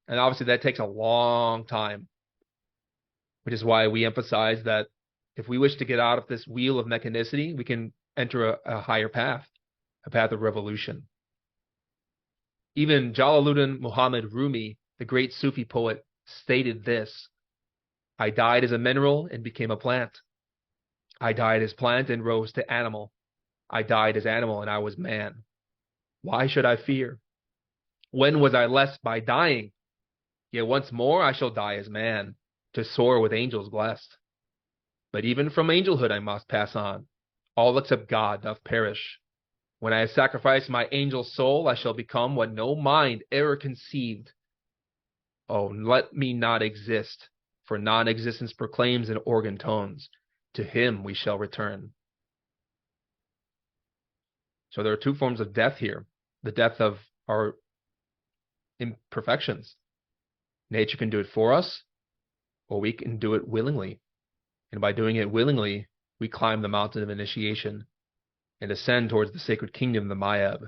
And obviously that takes a long time, which is why we emphasize that if we wish to get out of this wheel of mechanicity, we can enter a higher path, a path of revolution. Even Jalaluddin Muhammad Rumi, the great Sufi poet, stated this: I died as a mineral and became a plant. I died as plant and rose to animal. I died as animal and I was man. Why should I fear? When was I less by dying? Yet once more I shall die as man, to soar with angels blessed. But even from angelhood I must pass on. All except God doth perish. When I have sacrificed my angel soul, I shall become what no mind ever conceived. Oh, let me not exist, for non-existence proclaims in organ tones, to him we shall return. So there are two forms of death here. The death of our imperfections. Nature can do it for us, or we can do it willingly. And by doing it willingly, we climb the mountain of initiation and ascend towards the sacred kingdom, the Mayab,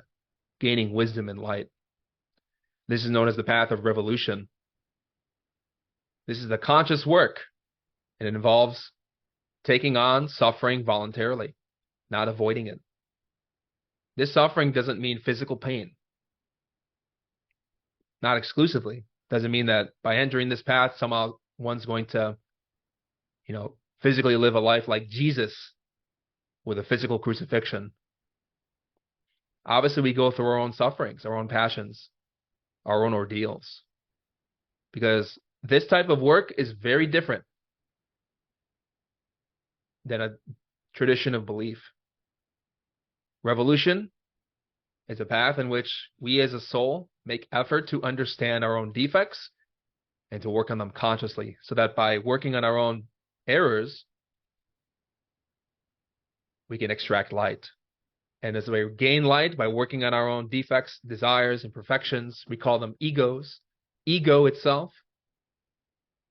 gaining wisdom and light. This is known as the path of revolution. This is the conscious work, and it involves taking on suffering voluntarily, not avoiding it. This suffering doesn't mean physical pain. Not exclusively. Doesn't mean that by entering this path, somehow one's going to, physically live a life like Jesus with a physical crucifixion. Obviously, we go through our own sufferings, our own passions, our own ordeals. Because this type of work is very different than a tradition of belief. Revolution is a path in which we as a soul make effort to understand our own defects and to work on them consciously, so that by working on our own errors, we can extract light. And as we gain light by working on our own defects, desires, imperfections, we call them egos. Ego itself,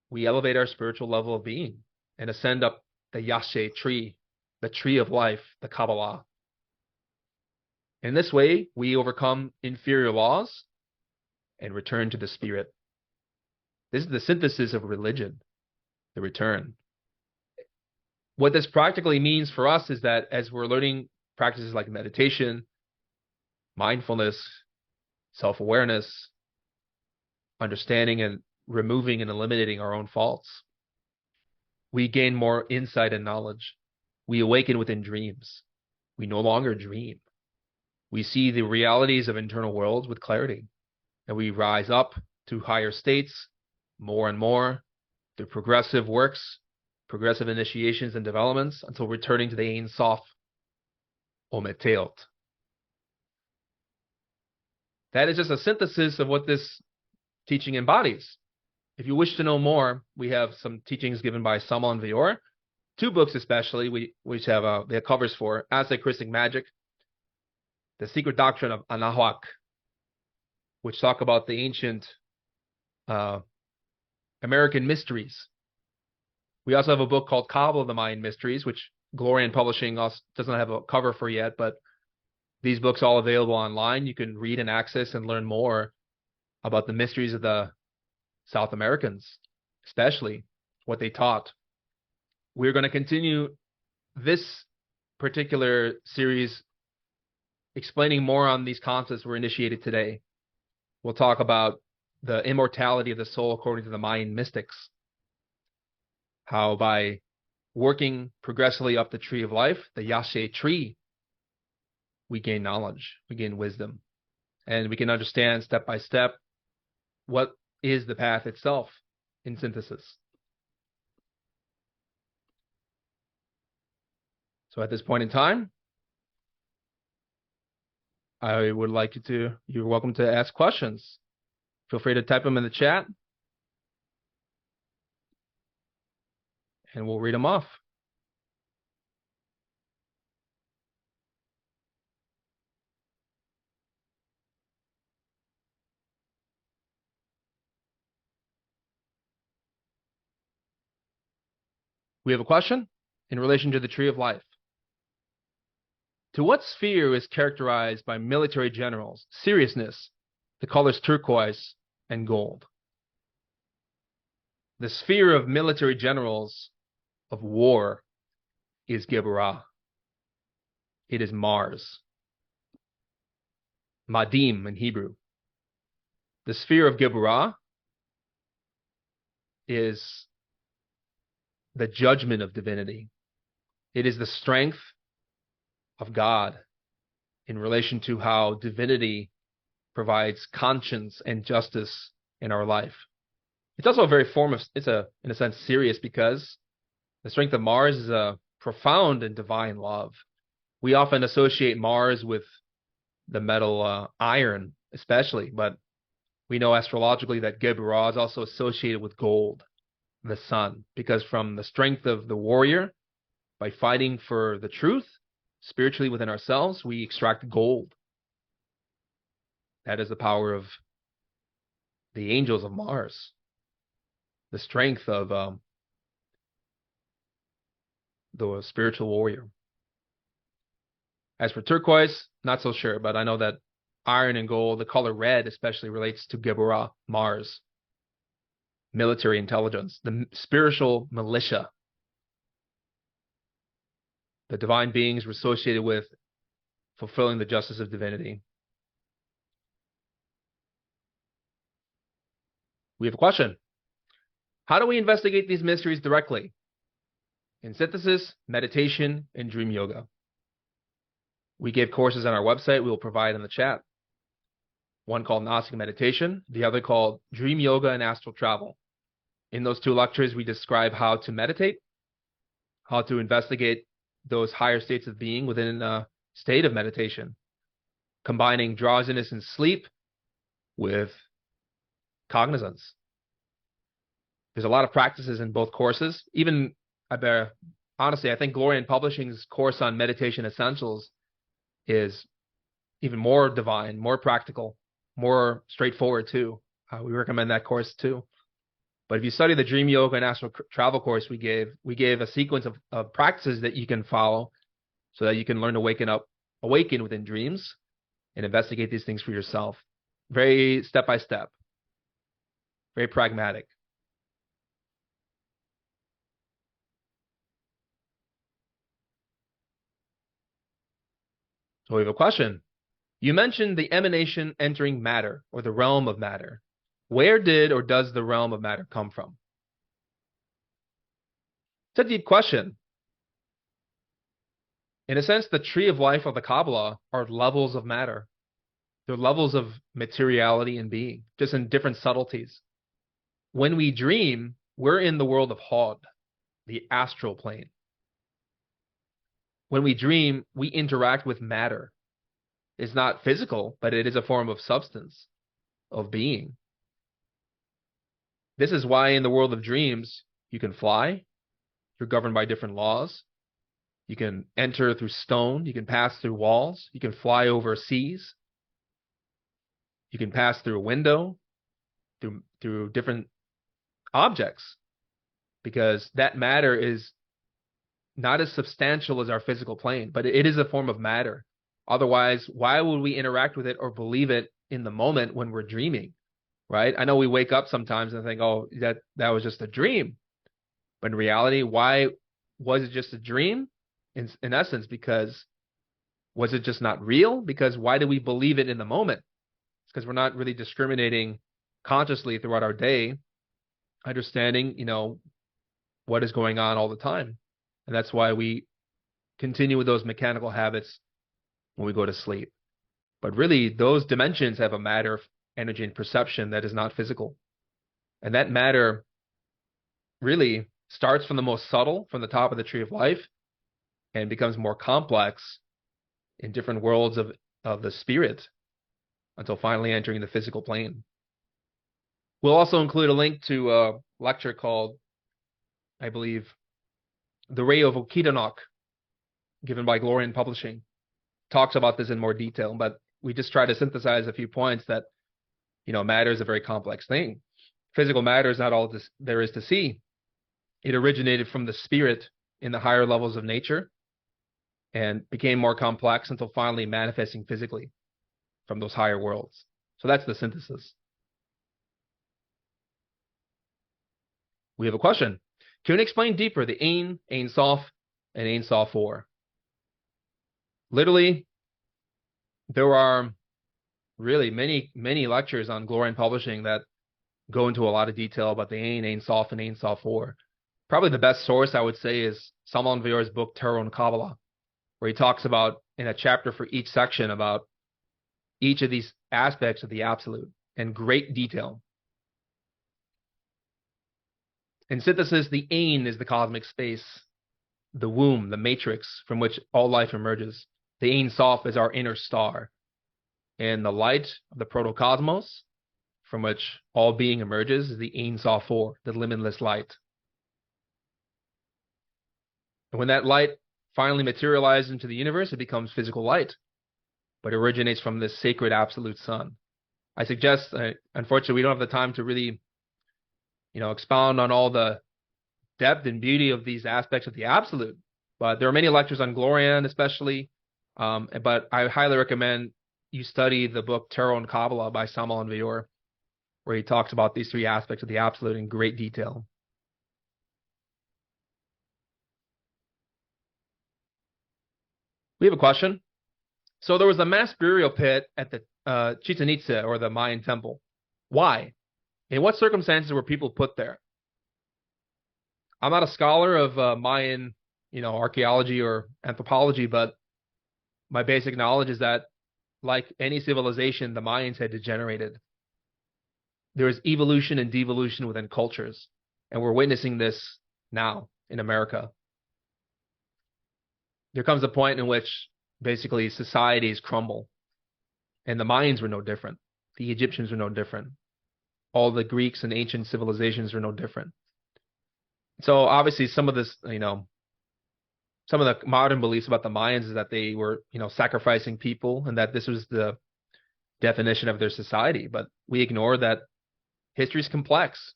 we elevate our spiritual level of being and ascend up the Yaxche tree, the tree of life, the Kabbalah. In this way, we overcome inferior laws and return to the spirit. This is the synthesis of religion, the return. What this practically means for us is that as we're learning practices like meditation, mindfulness, self-awareness, understanding and removing and eliminating our own faults. We gain more insight and knowledge. We awaken within dreams. We no longer dream. We see the realities of internal worlds with clarity, and we rise up to higher states more and more through progressive works, progressive initiations and developments until returning to the Ein Sof Ometeot. That is just a synthesis of what this teaching embodies. If you wish to know more, we have some teachings given by Samal and Vior, 2 books especially, which have the covers for Aztec Christic Magic, The Secret Doctrine of Anahuac, which talk about the ancient American mysteries. We also have a book called Kabbalah of the Mayan Mysteries, which Glorian Publishing doesn't have a cover for yet, but these books are all available online. You can read and access and learn more about the mysteries of the South Americans, especially what they taught. We're going to continue this particular series explaining more on these concepts we're initiated today. We'll talk about the immortality of the soul according to the Mayan mystics. How by working progressively up the tree of life, the Yaxche tree, we gain knowledge, we gain wisdom, and we can understand step by step what is the path itself in synthesis. So at this point in time, I would like you're welcome to ask questions. Feel free to type them in the chat, and we'll read them off. We have a question in relation to the tree of life. To what sphere is characterized by military generals seriousness, the colors turquoise and gold? The sphere of military generals of war is Geburah. It is Mars. Madim in Hebrew. The sphere of Geburah is the judgment of divinity. It is the strength of God in relation to how divinity provides conscience and justice in our life. It's also a very in a sense, serious, because the strength of Mars is a profound and divine love. We often associate Mars with the metal iron, especially, but we know astrologically that Geburah is also associated with gold, the sun, because from the strength of the warrior, by fighting for the truth, spiritually within ourselves, we extract gold. That is the power of the angels of Mars, the strength of the spiritual warrior. As for turquoise, not so sure, but I know that iron and gold, the color red especially, relates to Geburah, Mars, military intelligence, the spiritual militia. The divine beings were associated with fulfilling the justice of divinity. We have a question. How do we investigate these mysteries directly? In synthesis, meditation, and dream yoga. We gave courses on our website we will provide in the chat. One called Gnostic Meditation, the other called Dream Yoga and Astral Travel. In those 2 lectures, we describe how to meditate, how to investigate those higher states of being within a state of meditation, combining drowsiness and sleep with cognizance. There's a lot of practices in both courses. Even, honestly, I think Glorian Publishing's course on meditation essentials is even more divine, more practical, more straightforward too. We recommend that course too. But if you study the Dream Yoga and Astral Travel course we gave a sequence of practices that you can follow so that you can learn to awaken within dreams and investigate these things for yourself. Very step by step, very pragmatic. So we have a question. You mentioned the emanation entering matter, or the realm of matter. Where did or does the realm of matter come from? It's a deep question. In a sense, the tree of life of the Kabbalah are levels of matter. They're levels of materiality and being, just in different subtleties. When we dream, we're in the world of Hod, the astral plane. When we dream, we interact with matter. It's not physical, but it is a form of substance, of being. This is why in the world of dreams, you can fly, you're governed by different laws, you can enter through stone, you can pass through walls, you can fly over seas, you can pass through a window, through different objects, because that matter is not as substantial as our physical plane, but it is a form of matter. Otherwise, why would we interact with it or believe it in the moment when we're dreaming, right? I know we wake up sometimes and think, oh, that was just a dream. But in reality, why was it just a dream? In essence, because was it just not real? Because why do we believe it in the moment? It's because we're not really discriminating consciously throughout our day, understanding, what is going on all the time. And that's why we continue with those mechanical habits when we go to sleep. But really, those dimensions have a matter of energy and perception that is not physical. And that matter really starts from the most subtle, from the top of the tree of life, and becomes more complex in different worlds of the spirit until finally entering the physical plane. We'll also include a link to a lecture called, I believe, The Ray of Okidanok, given by Glorian Publishing. Talks about this in more detail, but we just try to synthesize a few points that, matter is a very complex thing. Physical matter is not all there is to see. It originated from the spirit in the higher levels of nature and became more complex until finally manifesting physically from those higher worlds. So that's the synthesis. We have a question. Can you explain deeper the Ein Sof, and Ein Sof 4? Literally, there are really many lectures on Glorian Publishing that go into a lot of detail about the Ein Sof, and Ein Sof 4. Probably the best source, I would say, is Salman Vior's book, Tarot and Kabbalah, where he talks about, in a chapter for each section, about each of these aspects of the absolute in great detail. In synthesis, the Ein is the cosmic space, the womb, the matrix from which all life emerges. The Ein Sof is our inner star, and the light of the protocosmos from which all being emerges is the Ein Sof 4, the limitless light. And when that light finally materializes into the universe, it becomes physical light, but it originates from this sacred absolute sun. I suggest, unfortunately, we don't have the time to really, expound on all the depth and beauty of these aspects of the absolute, but there are many lectures on Glorian, especially. But I highly recommend you study the book Tarot and Kabbalah by Salman Vior, where he talks about these three aspects of the absolute in great detail. We have a question. So there was a mass burial pit at the Chichen Itza, or the Mayan temple. Why? In what circumstances were people put there? I'm not a scholar of Mayan, archaeology or anthropology, but my basic knowledge is that, like any civilization, the Mayans had degenerated. There is evolution and devolution within cultures, and we're witnessing this now in America. There comes a point in which basically societies crumble, and the Mayans were no different. The Egyptians were no different. All the Greeks and ancient civilizations were no different. So obviously some of this, some of the modern beliefs about the Mayans is that they were, sacrificing people, and that this was the definition of their society. But we ignore that history is complex.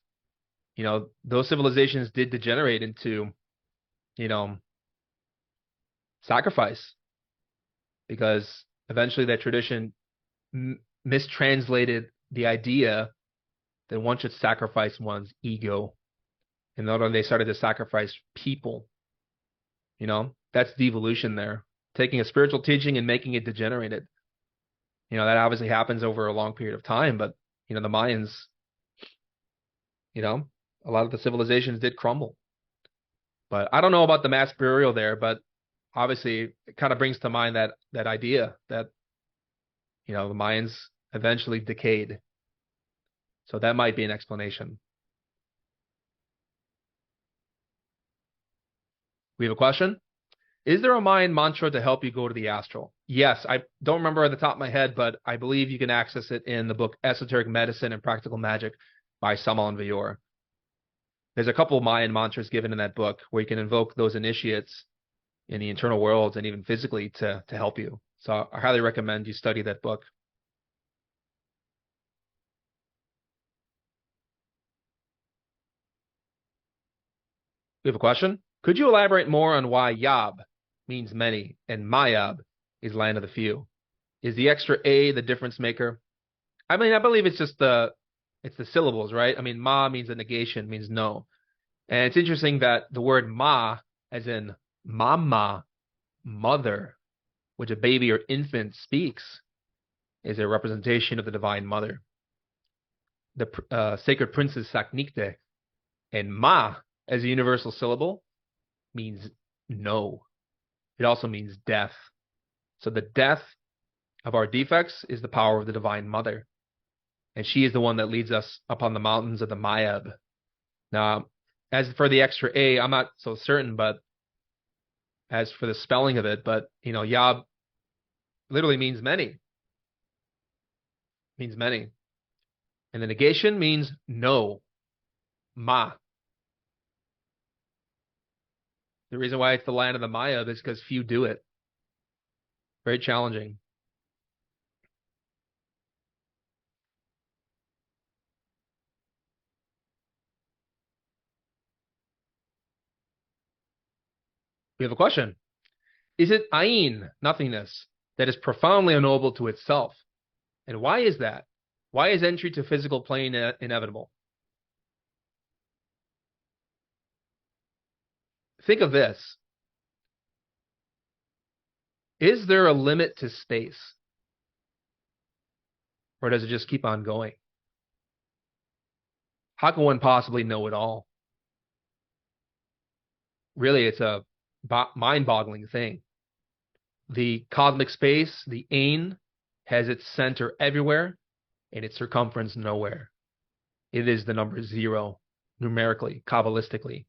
Those civilizations did degenerate into, sacrifice, because eventually that tradition mistranslated the idea that one should sacrifice one's ego. And then they started to sacrifice people. That's devolution there. Taking a spiritual teaching and making it degenerated. That obviously happens over a long period of time, but, the Mayans You know, a lot of the civilizations did crumble. But I don't know about the mass burial there, but obviously it kind of brings to mind that idea that, the Mayans eventually decayed. So that might be an explanation. We have a question. Is there a Mayan mantra to help you go to the astral? Yes, I don't remember at the top of my head, but I believe you can access it in the book Esoteric Medicine and Practical Magic by Samal Villor. There's a couple of Mayan mantras given in that book where you can invoke those initiates in the internal worlds and even physically to help you. So I highly recommend you study that book. We have a question. Could you elaborate more on why Yab means many and Mayab is land of the few? Is the extra A the difference maker? I mean, I believe it's just the syllables, right? I mean, Ma means a negation, means no. And it's interesting that the word Ma, as in mama, mother, which a baby or infant speaks, is a representation of the Divine Mother. The sacred princess Saknikte, and Ma, as a universal syllable, means no. It also means death. So the death of our defects is the power of the Divine Mother. And she is the one that leads us upon the mountains of the Mayab. Now, as for the extra A, I'm not so certain, but as for the spelling of it, but, Yab literally means many. Means many. And the negation means no. Ma. The reason why it's the land of the Mayab is because few do it. Very challenging. We have a question. Is it Ain, nothingness, that is profoundly unknowable to itself? And why is that? Why is entry to physical plane inevitable? Think of this. Is there a limit to space? Or does it just keep on going? How can one possibly know it all? Really, it's a mind-boggling thing. The cosmic space, the Ain, has its center everywhere and its circumference nowhere. It is the number zero, numerically, kabbalistically.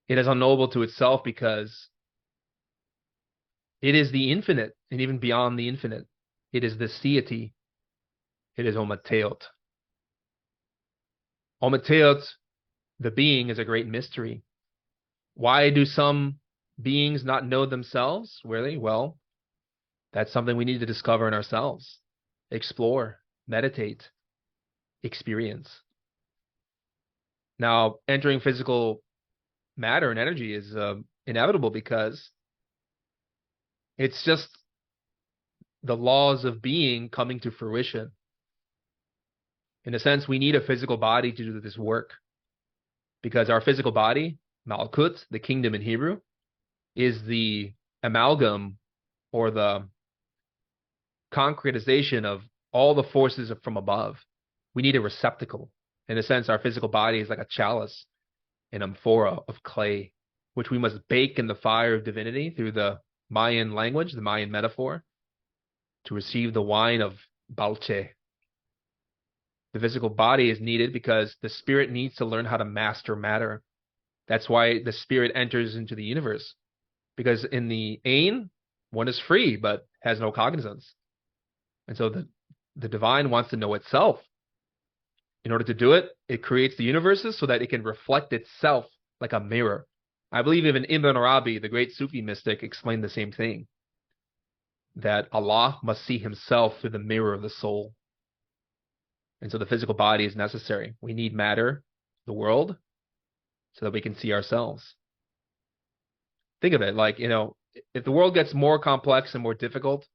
It is unknowable to itself because it is the infinite and even beyond the infinite. It is the deity. It is Ometeot. Ometeot, the being, is a great mystery. Why do some beings not know themselves? Really? Well, that's something we need to discover in ourselves. Explore, meditate, experience. Now, entering physical matter and energy is inevitable because it's just the laws of being coming to fruition. In a sense, we need a physical body to do this work because our physical body, Malkut, the kingdom in Hebrew, is the amalgam or the concretization of all the forces from above. We need a receptacle. In a sense, our physical body is like a chalice, an amphora of clay, which we must bake in the fire of divinity through the Mayan language, the Mayan metaphor, to receive the wine of Balche. The physical body is needed because the spirit needs to learn how to master matter. That's why the spirit enters into the universe. Because in the Ain, one is free, but has no cognizance. And so the divine wants to know itself. In order to do it, it creates the universes so that it can reflect itself like a mirror. I believe even Ibn Arabi, the great Sufi mystic, explained the same thing. That Allah must see himself through the mirror of the soul. And so the physical body is necessary. We need matter, the world, so that we can see ourselves. Think of it like, if the world gets more complex and more difficult,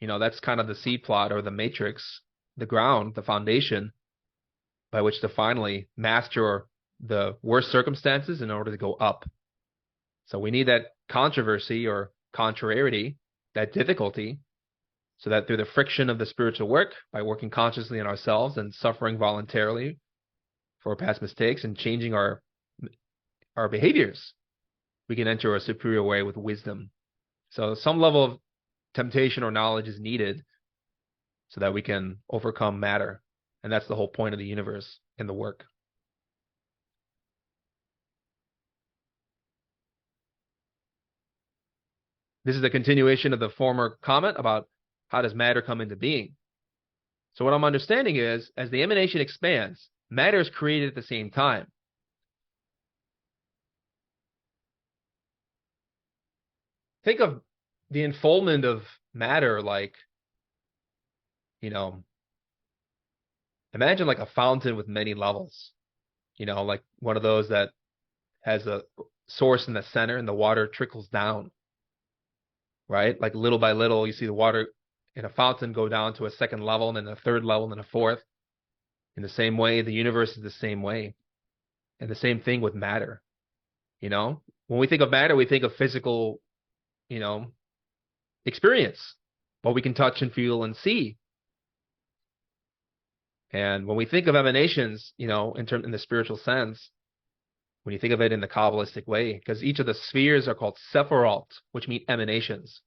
that's kind of the seed plot or the matrix, the ground, the foundation by which to finally master the worst circumstances in order to go up. So we need that controversy or contrariety, that difficulty, so that through the friction of the spiritual work, by working consciously on ourselves and suffering voluntarily, for our past mistakes and changing our behaviors, we can enter a superior way with wisdom. So some level of temptation or knowledge is needed so that we can overcome matter. And that's the whole point of the universe and the work. This is a continuation of the former comment about how does matter come into being. So what I'm understanding is, as the emanation expands, matter is created at the same time. Think of the unfoldment of matter like, imagine like a fountain with many levels, like one of those that has a source in the center and the water trickles down, right? Like little by little, you see the water in a fountain go down to a second level and then a third level and then a fourth. In the same way, the universe is the same way. And the same thing with matter. When we think of matter, we think of physical, experience, what we can touch and feel and see. And when we think of emanations, in the spiritual sense, when you think of it in the kabbalistic way, because each of the spheres are called sephirot, which mean emanations.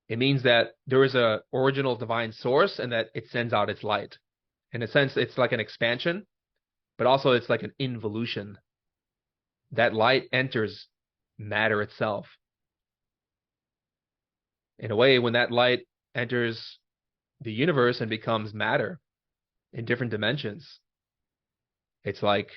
It means that there is a original divine source and that it sends out its light. In a sense, it's like an expansion, but also it's like an involution. That light enters matter itself. In a way, when that light enters the universe and becomes matter in different dimensions, it's like,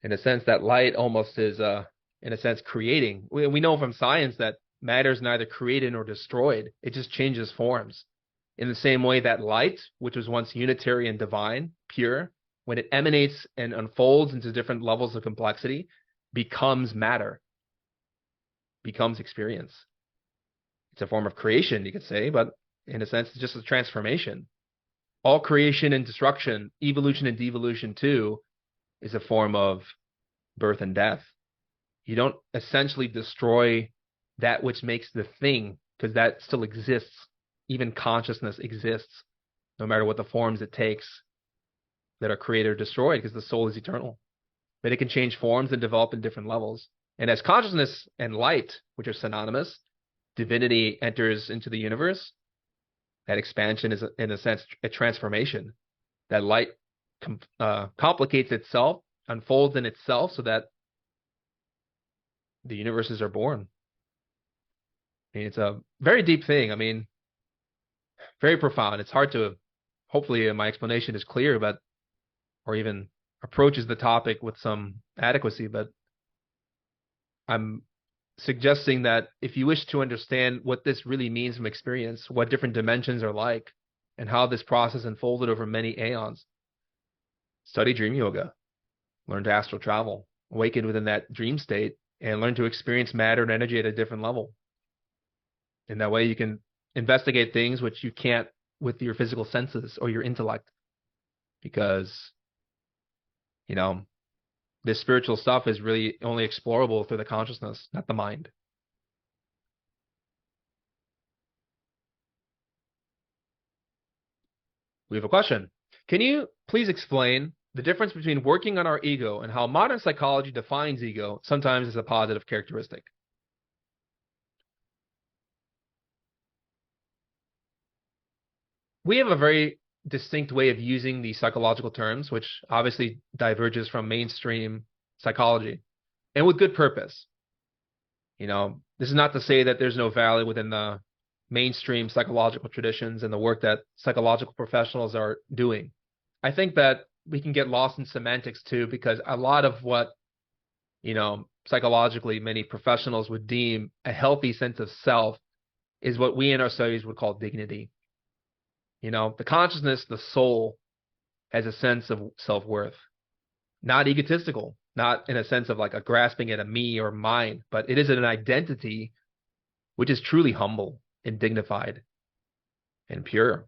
in a sense, that light almost is, in a sense, creating. We know from science that matter is neither created nor destroyed. It just changes forms. In the same way that light, which was once unitary and divine, pure, when it emanates and unfolds into different levels of complexity, becomes matter, becomes experience. It's a form of creation, you could say, but in a sense, it's just a transformation. All creation and destruction, evolution and devolution too, is a form of birth and death. You don't essentially destroy that which makes the thing, because that still exists. Even consciousness exists, no matter what the forms it takes that are created or destroyed, because the soul is eternal. But it can change forms and develop in different levels. And as consciousness and light, which are synonymous, divinity enters into the universe, that expansion is, in a sense, a transformation. That light complicates itself, unfolds in itself, so that the universes are born. I mean, it's a very deep thing. I mean, very profound. It's hard to, hopefully my explanation is clear, but, or even approaches the topic with some adequacy, but I'm suggesting that if you wish to understand what this really means from experience, what different dimensions are like, and how this process unfolded over many aeons, study dream yoga, learn to astral travel, awaken within that dream state, and learn to experience matter and energy at a different level. In that way, you can investigate things which you can't with your physical senses or your intellect, because, this spiritual stuff is really only explorable through the consciousness, not the mind. We have a question. Can you please explain the difference between working on our ego and how modern psychology defines ego, sometimes as a positive characteristic? We have a very distinct way of using these psychological terms, which obviously diverges from mainstream psychology, and with good purpose. This is not to say that there's no value within the mainstream psychological traditions and the work that psychological professionals are doing. I think that we can get lost in semantics too, because a lot of what, psychologically many professionals would deem a healthy sense of self is what we in our studies would call dignity. The consciousness, the soul, has a sense of self-worth, not egotistical, not in a sense of like a grasping at a me or mine, but it is an identity which is truly humble and dignified and pure.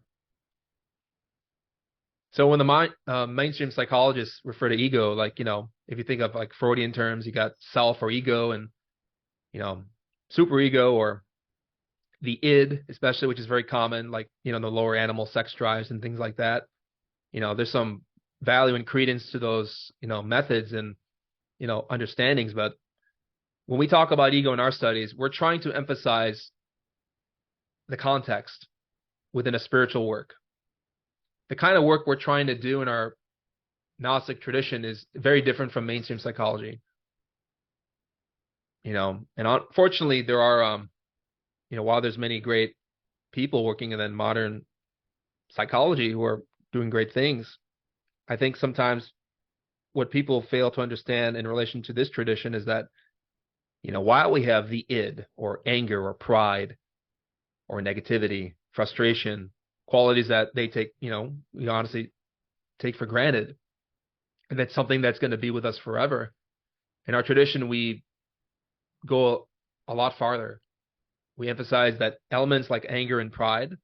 So when the mainstream psychologists refer to ego, like, if you think of like Freudian terms, you got self or ego and, superego or the id, especially, which is very common, like, the lower animal sex drives and things like that. There's some value and credence to those, methods and, understandings. But when we talk about ego in our studies, we're trying to emphasize the context within a spiritual work. The kind of work we're trying to do in our Gnostic tradition is very different from mainstream psychology. And unfortunately, there are, while there's many great people working in modern psychology who are doing great things, I think sometimes what people fail to understand in relation to this tradition is that, while we have the id or anger or pride or negativity, frustration, qualities that they take, we honestly take for granted, and that's something that's going to be with us forever. In our tradition, we go a lot farther. We emphasize that elements like anger and pride,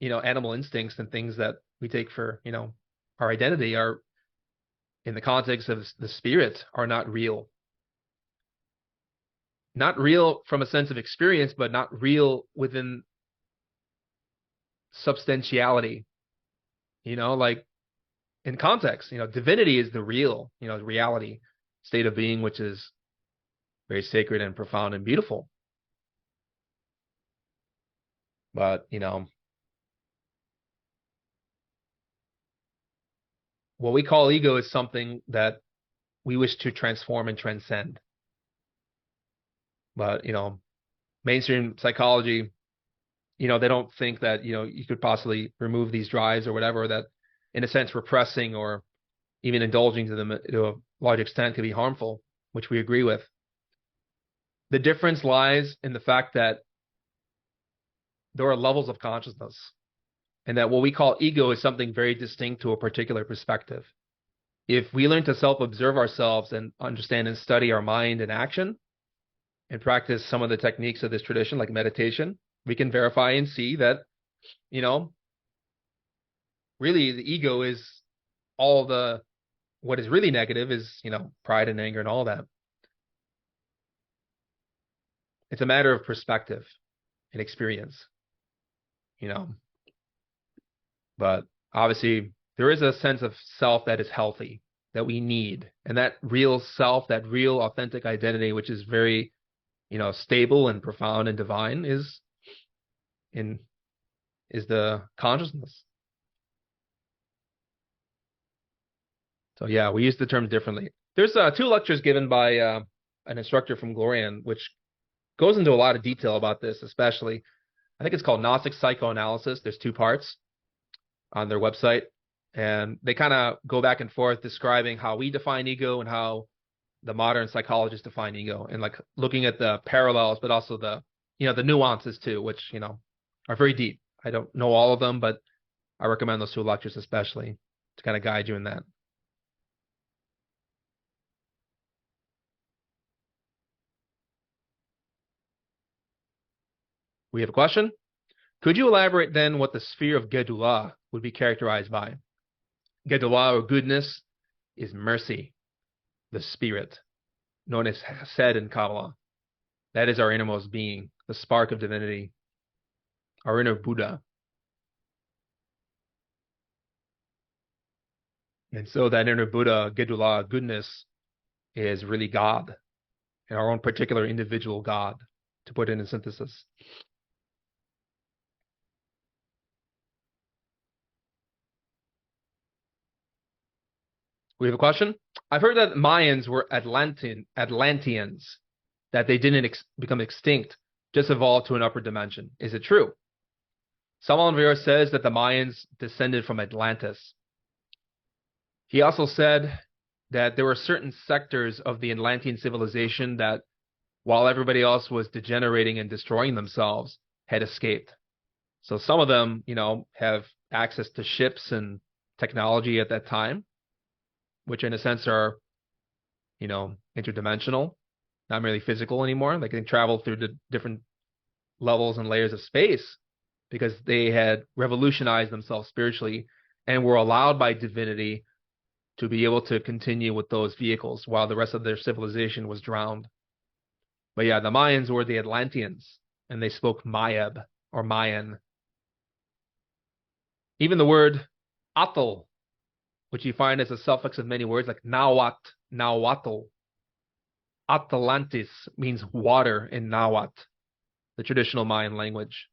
animal instincts and things that we take for, our identity are, in the context of the spirit, are not real. Not real from a sense of experience, but not real within substantiality. Like in context, divinity is the real, reality, state of being, which is very sacred and profound and beautiful. But, what we call ego is something that we wish to transform and transcend. But, mainstream psychology, they don't think that, you could possibly remove these drives or whatever, that in a sense repressing or even indulging to them to a large extent could be harmful, which we agree with. The difference lies in the fact that there are levels of consciousness, and that what we call ego is something very distinct to a particular perspective. If we learn to self-observe ourselves and understand and study our mind in action and practice some of the techniques of this tradition, like meditation, we can verify and see that, really the ego is what is really negative is, pride and anger and all that. It's a matter of perspective and experience, but obviously there is a sense of self that is healthy, that we need. And that real self, that real authentic identity, which is very, stable and profound and divine, is the consciousness. So yeah, we use the term differently. There's 2 lectures given by an instructor from Glorian, which goes into a lot of detail about this, especially. I think it's called Gnostic Psychoanalysis. There's 2 parts on their website, and they kind of go back and forth describing how we define ego and how the modern psychologists define ego, and like looking at the parallels, but also the nuances too, which are very deep. I don't know all of them, but I recommend those 2 lectures especially to kind of guide you in that. We have a question. Could you elaborate then what the sphere of Gedula would be characterized by? Gedula, or goodness, is mercy, the spirit, known as Chesed in Kabbalah. That is our innermost being, the spark of divinity, our inner Buddha. And so that inner Buddha, Gedula, goodness, is really God, and our own particular individual God, to put it in synthesis. We have a question. I've heard that Mayans were Atlanteans, that they didn't become extinct, just evolved to an upper dimension. Is it true? Samuel Rivera says that the Mayans descended from Atlantis. He also said that there were certain sectors of the Atlantean civilization that, while everybody else was degenerating and destroying themselves, had escaped. So some of them, have access to ships and technology at that time, which in a sense are, interdimensional, not merely physical anymore. Like they can travel through the different levels and layers of space because they had revolutionized themselves spiritually and were allowed by divinity to be able to continue with those vehicles while the rest of their civilization was drowned. But yeah, the Mayans were the Atlanteans, and they spoke Mayab or Mayan. Even the word Atal which you find as a suffix of many words like Nawat, Nahuatl. Atlantis means water in Nahuatl, the traditional Mayan language.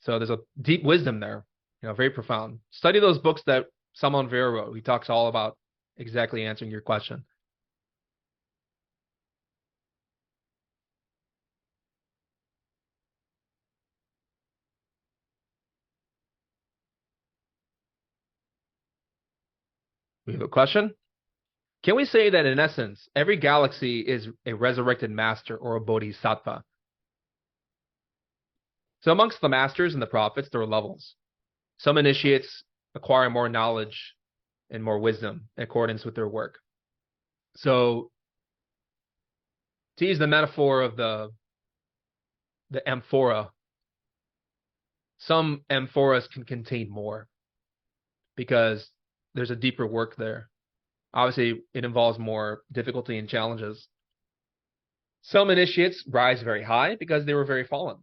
So there's a deep wisdom there, very profound. Study those books that Salman Vera wrote. He talks all about exactly answering your question. We have a question. Can we say that in essence, every galaxy is a resurrected master or a bodhisattva? So amongst the masters and the prophets, there are levels. Some initiates acquire more knowledge and more wisdom in accordance with their work. So to use the metaphor of the amphora, some amphoras can contain more because there's a deeper work there. Obviously, it involves more difficulty and challenges. Some initiates rise very high because they were very fallen.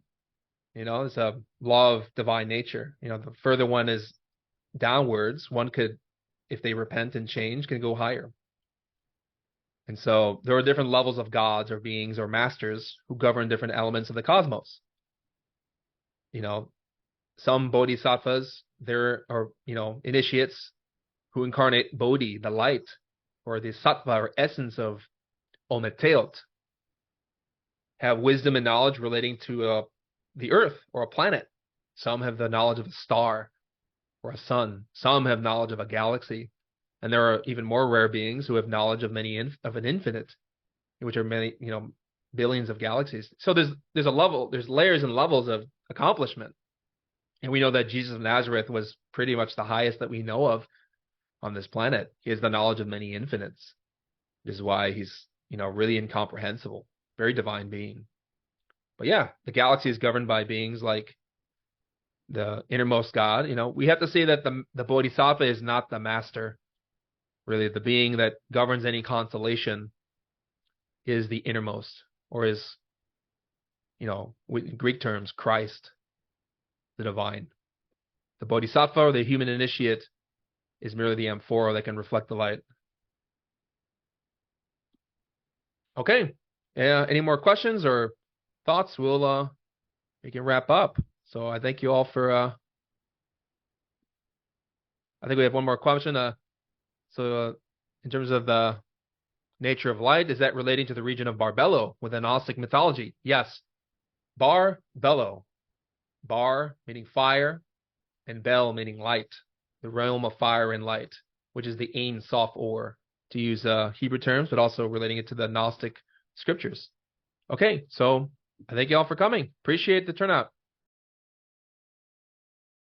It's a law of divine nature. The further one is downwards, one could, if they repent and change, can go higher. And so there are different levels of gods or beings or masters who govern different elements of the cosmos. Some bodhisattvas, there are, initiates who incarnate Bodhi, the light, or the sattva or essence of Ometeot, have wisdom and knowledge relating to the earth or a planet. Some have the knowledge of a star or a sun. Some have knowledge of a galaxy. And there are even more rare beings who have knowledge of of an infinite, which are many, billions of galaxies. So there's layers and levels of accomplishment. And we know that Jesus of Nazareth was pretty much the highest that we know of on this planet. He has the knowledge of many infinites. This is why he's, really incomprehensible, very divine being. But yeah, the galaxy is governed by beings like the innermost God. We have to say that the Bodhisattva is not the master. Really, the being that governs any constellation is the innermost, or is, in Greek terms, Christ, the divine. The Bodhisattva, or the human initiate, is merely the amphora that can reflect the light. Okay. Any more questions or thoughts? We can wrap up. So I thank you all for. I think we have one more question. In terms of the nature of light, is that relating to the region of Barbello within Gnostic mythology? Yes. Barbello. Bar meaning fire, and Bel meaning light. The realm of fire and light, which is the Ein Sof Or, to use Hebrew terms, but also relating it to the Gnostic scriptures. Okay, so I thank you all for coming. Appreciate the turnout.